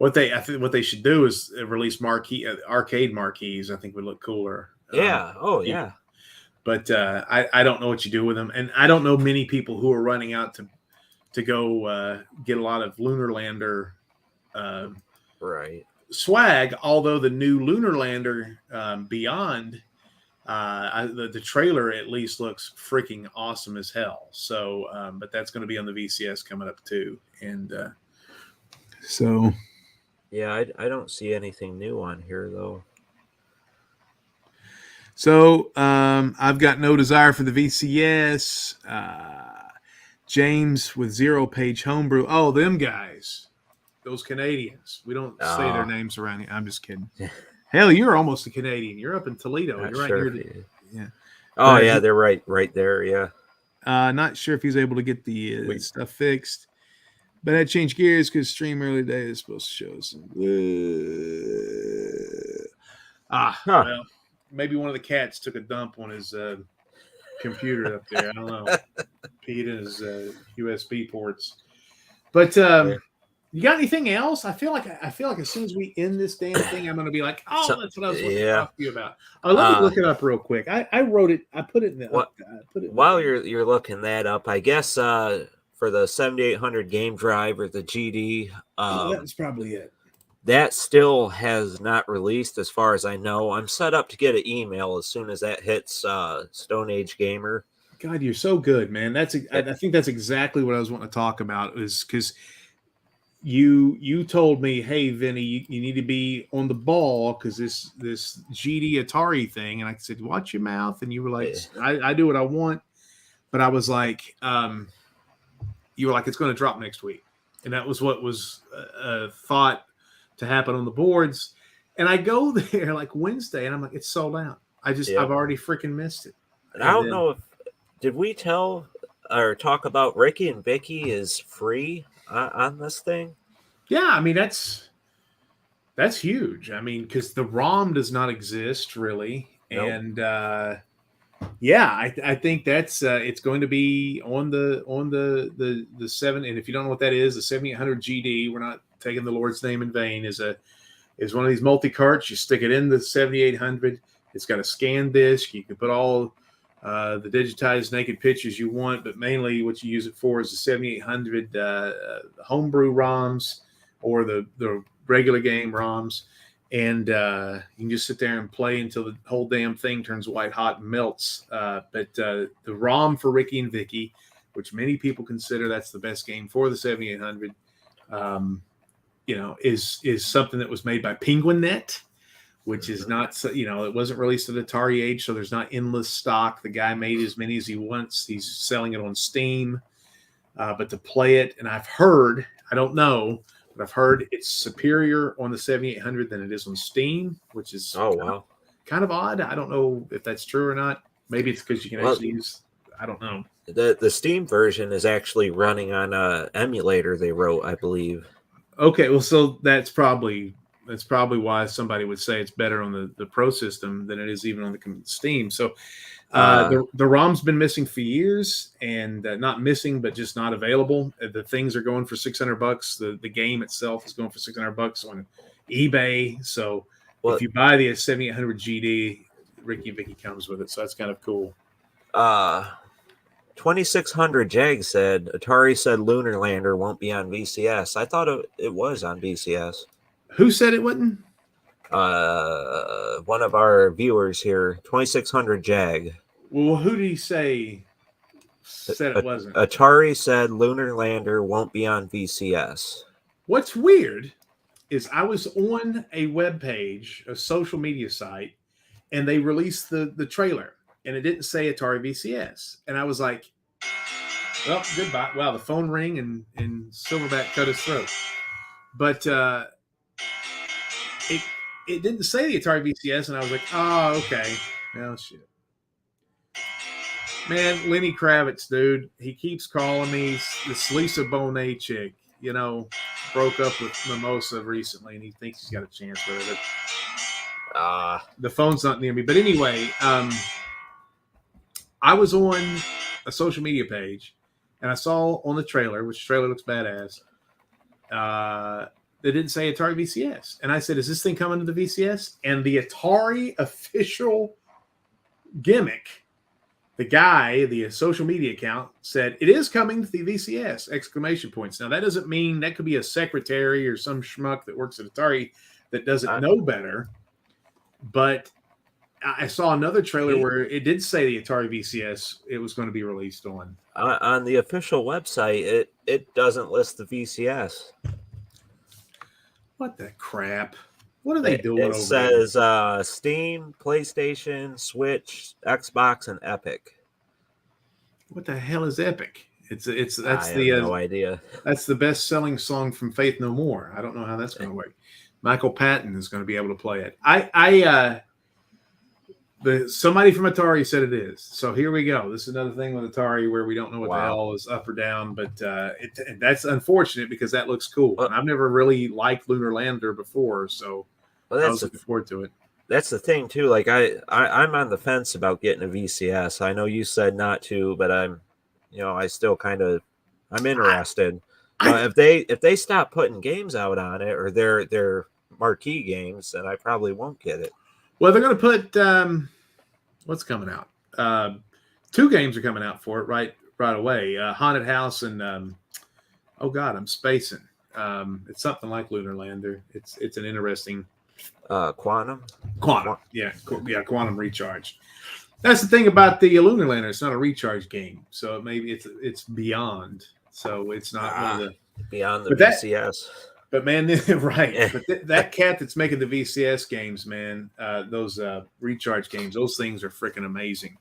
I think what they should do is release arcade marquees. I think would look cooler. Yeah. Yeah. But I don't know what you do with them, and I don't know many people who are running out to go get a lot of Lunar Lander right swag. Although the new Lunar Lander Beyond, the trailer at least looks freaking awesome as hell. So, but that's going to be on the VCS coming up too, and so. Yeah, I don't see anything new on here though. So I've got no desire for the VCS. James with 0-page homebrew. Oh, them guys, those Canadians. We don't say their names around here. I'm just kidding. Hell, you're almost a Canadian. You're up in Toledo. Not you're right sure near yeah. Oh yeah, they're right there. Yeah. Not sure if he's able to get the stuff fixed. But I changed gears because stream early day is supposed to show some. Well, maybe one of the cats took a dump on his computer up there. I don't know. Peed in his USB ports. But you got anything else? I feel like as soon as we end this damn thing, I'm going to be like, that's what I was wanting to talk to you about. Let me look it up real quick. I wrote it. I put it in the. While you're looking that up, I guess for the 7800 game drive or the GD, that's probably it. That still has not released, as far as I know. I'm set up to get an email as soon as that hits Stone Age Gamer. God, you're so good, man. I think that's exactly what I was wanting to talk about. Is because you told me, hey, Vinny, you need to be on the ball because this GD Atari thing, and I said, watch your mouth, and you were like, I do what I want, but I was like, you were like, it's going to drop next week, and that was what was thought to happen on the boards. And I go there like Wednesday, and I'm like, it's sold out. I've already freaking missed it. And I don't know if did we tell or talk about Ricky and Vicky is free on this thing? Yeah, I mean that's huge. I mean, because the ROM does not exist really, nope. And I think that's it's going to be on the 7. And if you don't know what that is, the 7800 GD, we're not taking the Lord's name in vain. Is one of these multi carts. You stick it in the 7800. It's got a scan disc. You can put all the digitized naked pictures you want, but mainly what you use it for is the 7800 homebrew ROMs or the regular game ROMs. And you can just sit there and play until the whole damn thing turns white hot and melts. But the ROM for Ricky and Vicky, which many people consider that's the best game for the 7800, is something that was made by PenguinNet, which is not, it wasn't released at Atari Age, so there's not endless stock. The guy made as many as he wants. He's selling it on Steam. But to play it, and I've heard, I don't know, but I've heard it's superior on the 7800 than it is on Steam, which is kind of odd. I don't know if that's true or not. Maybe it's because you can actually use, I don't know. The Steam version is actually running on an emulator they wrote, I believe. Okay, well, so that's probably why somebody would say it's better on the Pro system than it is even on the Steam. So the ROM's been missing for years, and not missing, but just not available. The things are going for $600. The game itself is going for $600 on eBay. So if you buy the 7800 GD, Ricky and Vicky comes with it. So that's kind of cool. 2600 Jag said Atari said Lunar Lander won't be on VCS. I thought it was on VCS. Who said it wouldn't? One of our viewers here, 2600 Jag. Well, who did he say said it wasn't? Atari said Lunar Lander won't be on VCS. What's weird is I was on a webpage, a social media site, and they released the trailer, and it didn't say Atari VCS. And I was like, Well, goodbye. Wow, the phone rang and Silverback cut his throat. But it didn't say the Atari VCS, and I was like, oh, okay. Oh, shit. Man, Lenny Kravitz, dude, he keeps calling me. This Lisa Bonet chick, broke up with Mimosa recently, and he thinks he's got a chance with it. The phone's not near me. But anyway, I was on a social media page, and I saw on the trailer, which trailer looks badass, they didn't say Atari VCS. And I said, is this thing coming to the VCS? And the Atari official gimmick, the guy, the social media account, said, it is coming to the VCS, exclamation points. Now, that doesn't mean that could be a secretary or some schmuck that works at Atari that doesn't know better. But I saw another trailer where it did say the Atari VCS it was going to be released on. On the official website, it doesn't list the VCS. What the crap? What are they doing over there? It says Steam, PlayStation, Switch, Xbox, and Epic. What the hell is Epic? That's I have no idea. That's the best-selling song from Faith No More. I don't know how that's going to work. Michael Patton is going to be able to play it. Somebody from Atari said it is. So here we go. This is another thing with Atari where we don't know what the hell is up or down, but that's unfortunate because that looks cool. And I've never really liked Lunar Lander before, so I was looking forward to it. That's the thing too. Like I'm on the fence about getting a VCS. I know you said not to, but I still I'm interested. If they stop putting games out on it or their marquee games, then I probably won't get it. Well, they're going to put what's coming out. 2 games are coming out for it right away. Haunted House and oh god, I'm spacing. It's something like Lunar Lander. It's an interesting Quantum. Yeah, Quantum Recharge. That's the thing about the Lunar Lander. It's not a recharge game, so maybe it's beyond. So it's not one of the beyond the VCS. But man, right. But that cat that's making the VCS games, man, those recharge games, those things are freaking amazing.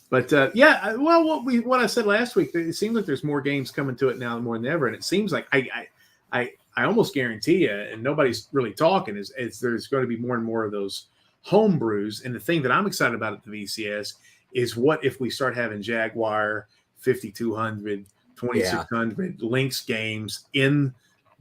But well, what I said last week, it seems like there's more games coming to it now more than ever, and it seems like I almost guarantee you, and nobody's really talking, is there's going to be more and more of those home brews. And the thing that I'm excited about at the VCS is what if we start having Jaguar 5200, 2600 Lynx games in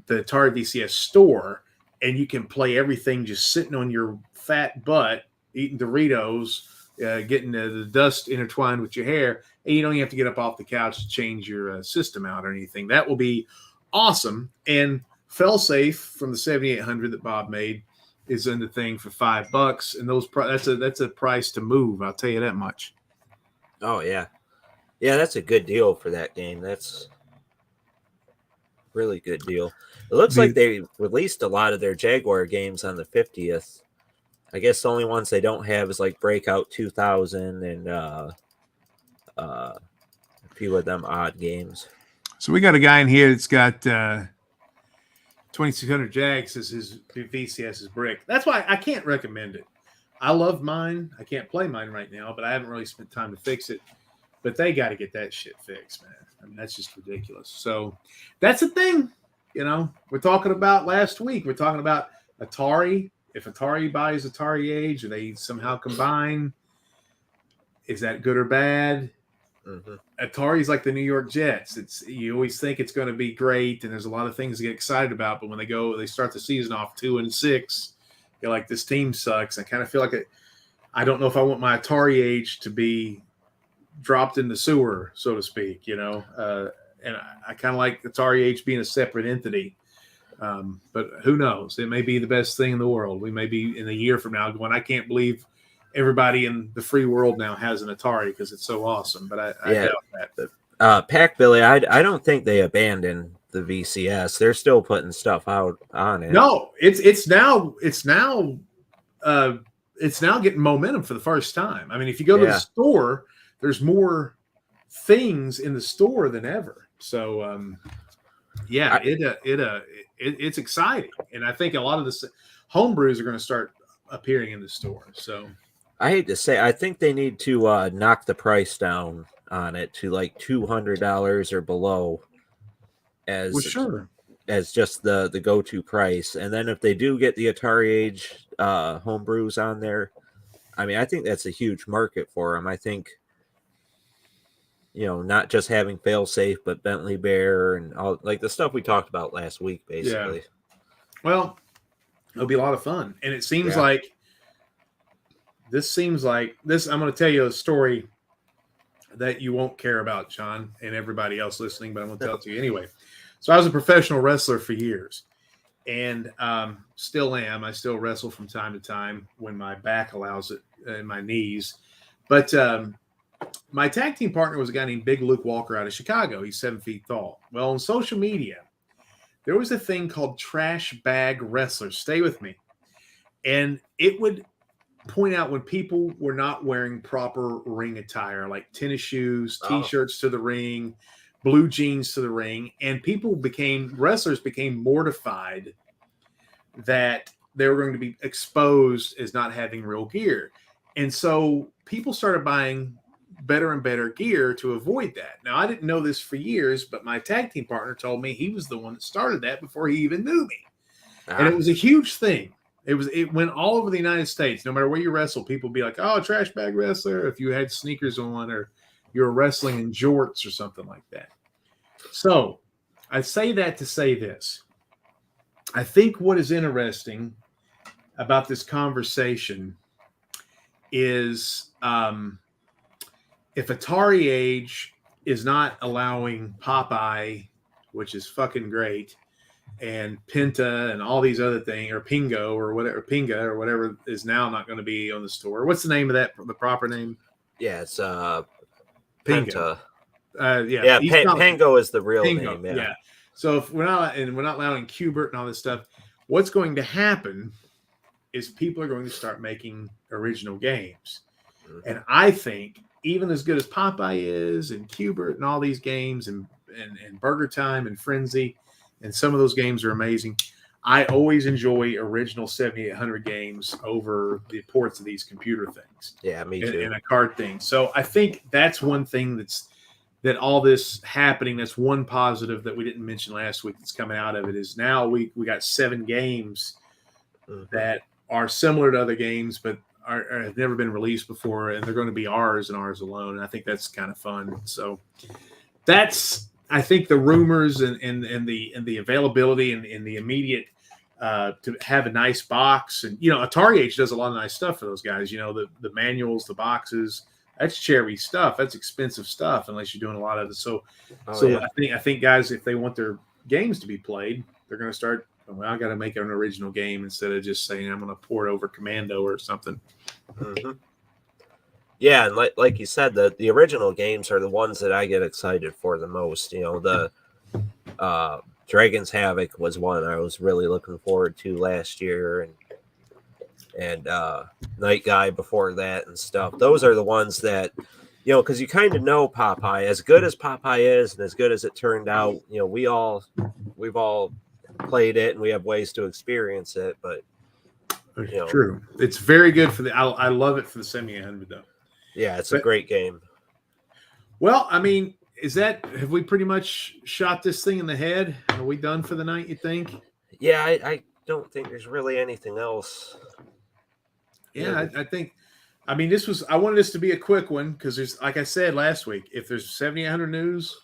the Atari VCS store, and you can play everything just sitting on your fat butt, eating Doritos, getting the dust intertwined with your hair, and you don't even have to get up off the couch to change your system out or anything. That will be awesome. And Failsafe from the 7800 that Bob made is in the thing for $5, and that's a price to move. I'll tell you that much. Oh yeah, that's a good deal for that game. That's really good deal. It looks like they released a lot of their Jaguar games on the 50th. I guess the only ones they don't have is like Breakout 2000 and a few of them odd games. So we got a guy in here that's got 2600 Jags as his VCS's brick. That's why I can't recommend it. I love mine. I can't play mine right now, but I haven't really spent time to fix it. But they got to get that shit fixed, man. I mean, that's just ridiculous. So that's the thing. We're talking about last week. We're talking about Atari. If Atari buys Atari Age, or they somehow combine, is that good or bad? Mm-hmm. Atari's like the New York Jets. You always think it's going to be great, and there's a lot of things to get excited about. But when they start the season off 2-6, you're like, this team sucks. I kind of feel like I don't know if I want my Atari Age to be dropped in the sewer, so to speak. And I kind of like Atari Age being a separate entity. But who knows? It may be the best thing in the world. We may be in a year from now going, I can't believe everybody in the free world now has an Atari because it's so awesome. But I doubt that. Pack Billy, I don't think they abandoned the VCS. They're still putting stuff out on it. No, it's now getting momentum for the first time. I mean, if you go to the store, there's more things in the store than ever. So it's exciting, and I think a lot of the home brews are going to start appearing in the store. So I hate to say, I think they need to knock the price down on it to like $200 or below Well, sure. as just the go-to price. And then if they do get the Atari Age homebrews on there, I mean, I think that's a huge market for them. I think, not just having Failsafe, but Bentley Bear and all like the stuff we talked about last week, basically. Yeah. Well, it'll be a lot of fun. And it seems Yeah. like this. I'm going to tell you a story that you won't care about, John, and everybody else listening, but I'm going to tell it to you anyway. So I was a professional wrestler for years, and still am. I still wrestle from time to time when my back allows it and my knees. But my tag team partner was a guy named Big Luke Walker out of Chicago. He's 7 feet tall. Well, on social media, there was a thing called Trash Bag Wrestlers. Stay with me. And it would point out when people were not wearing proper ring attire, like tennis shoes, T-shirts to the ring, blue jeans to the ring. And wrestlers became mortified that they were going to be exposed as not having real gear. And so people started buying better and better gear to avoid that. Now, I didn't know this for years, but my tag team partner told me he was the one that started that before he even knew me. And it was a huge thing. It went all over the United States. No matter where you wrestle, people would be like, oh, trash bag wrestler, if you had sneakers on or you were wrestling in jorts or something like that. So I say that to say this. I think what is interesting about this conversation is if Atari Age is not allowing Popeye, which is fucking great, and Penta and all these other things, or Pinga or whatever is now not going to be on the store. What's the name of that? The proper name? Yeah, it's Pinga. Penta. Yeah, Pango is the real name. Yeah. So if we're not allowing Qbert and all this stuff, what's going to happen is people are going to start making original games. Mm-hmm. And I think even as good as Popeye is and Qbert and all these games and Burger Time and Frenzy, and some of those games are amazing, I always enjoy original 7800 games over the ports of these computer things. Yeah, me too. And a card thing. So I think that's one thing that all this happening, that's one positive that we didn't mention last week that's coming out of it, is now we got 7 games that are similar to other games, but have never been released before, and they're going to be ours and ours alone. And I think that's kind of fun. So that's, I think, the rumors and the availability and the immediate to have a nice box. And Atari Age does a lot of nice stuff for those guys. The manuals, the boxes. That's cherry stuff. That's expensive stuff unless you're doing a lot of it. So I think guys, if they want their games to be played, they're going to start. Well, I got to make an original game instead of just saying I'm going to port over Commando or something. Mm-hmm. Yeah, and like you said, the original games are the ones that I get excited for the most. The Dragon's Havoc was one I was really looking forward to last year, and Night Guy before that and stuff. Those are the ones that, because you kind of know Popeye. As good as Popeye is and as good as it turned out, we've all played it and we have ways to experience it. But true, it's very good for I love it for the 7800 though. Yeah, it's a great game. Well, I mean, have we pretty much shot this thing in the head? Are we done for the night, you think? Yeah, I don't think there's really anything else. Yeah, I think, I mean, I wanted this to be a quick one because there's, like I said last week, if there's 7800 news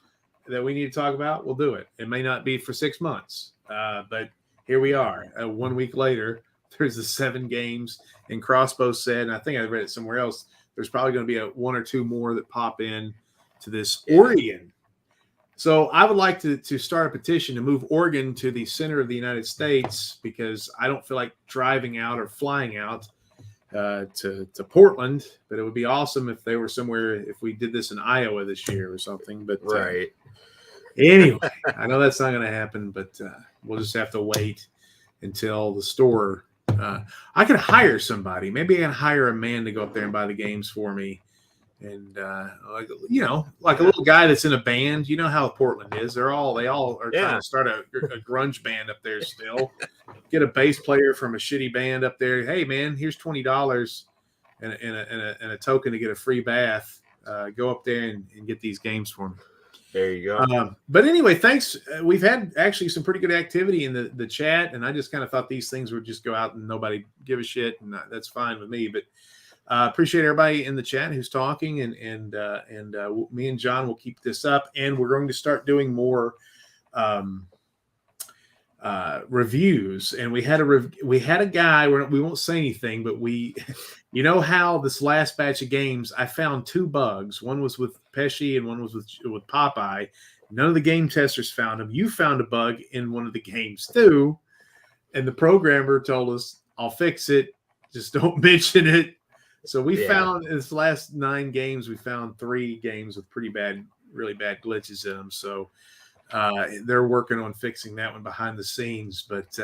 that we need to talk about, we'll do it. It may not be for 6 months, but here we are. 1 week later, there's the 7 games, and Crossbow said, and I think I read it somewhere else, there's probably going to be 1 or 2 more that pop in to this Oregon. So I would like to start a petition to move Oregon to the center of the United States because I don't feel like driving out or flying out to Portland, but it would be awesome if they were somewhere, if we did this in Iowa this year or something. But right. Anyway, I know that's not going to happen, but we'll just have to wait until the store. I could hire somebody. Maybe I can hire a man to go up there and buy the games for me. And like a little guy that's in a band. You know how Portland is. They all are trying to start a grunge band up there still. Get a bass player from a shitty band up there. Hey man, here's $20 and a token to get a free bath. go up there and get these games for me. There you go. But anyway, thanks. We've had actually some pretty good activity in the chat, and I just kind of thought these things would just go out and nobody give a shit, and that's fine with me. But appreciate everybody in the chat who's talking, and me and John will keep this up, and we're going to start doing more reviews. And we had a guy. We won't say anything, but you know how this last batch of games, I found 2 bugs. One was with Pesci and one was with Popeye. None of the game testers found them. You found a bug in one of the games too, and the programmer told us, "I'll fix it. Just don't mention it." So we found in this last 9 games, we found 3 games with really bad glitches in them. So they're working on fixing that one behind the scenes. But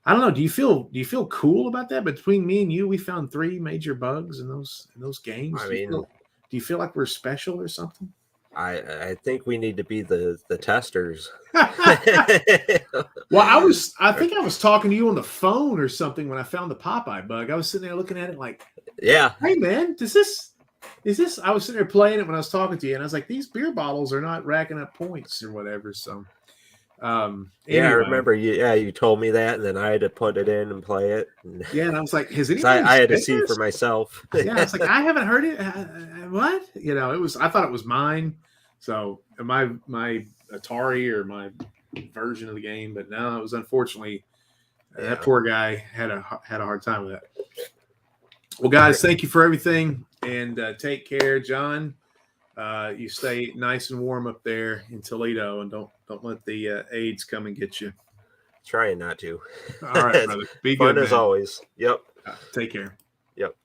I don't know. Do you feel cool about that? Between me and you, we found 3 major bugs in those games. I mean, do you feel like we're special or something? I think we need to be the testers. Well, I think I was talking to you on the phone or something when I found the Popeye bug. I was sitting there looking at it like, yeah, hey man, is this? I was sitting there playing it when I was talking to you, and I was like, these beer bottles are not racking up points or whatever. So, anyway. I remember you told me that, and then I had to put it in and play it. And I was like, has anybody? I had to see for myself. Yeah, it's like I haven't heard it. What? I thought it was mine. So my Atari or my version of the game, but no, it was unfortunately that poor guy had a hard time with that. Well, guys, thank you for everything, and take care, John. You stay nice and warm up there in Toledo, and don't let the AIDS come and get you. Trying not to. All right, brother. Be good, fun as always. Yep. Take care. Yep.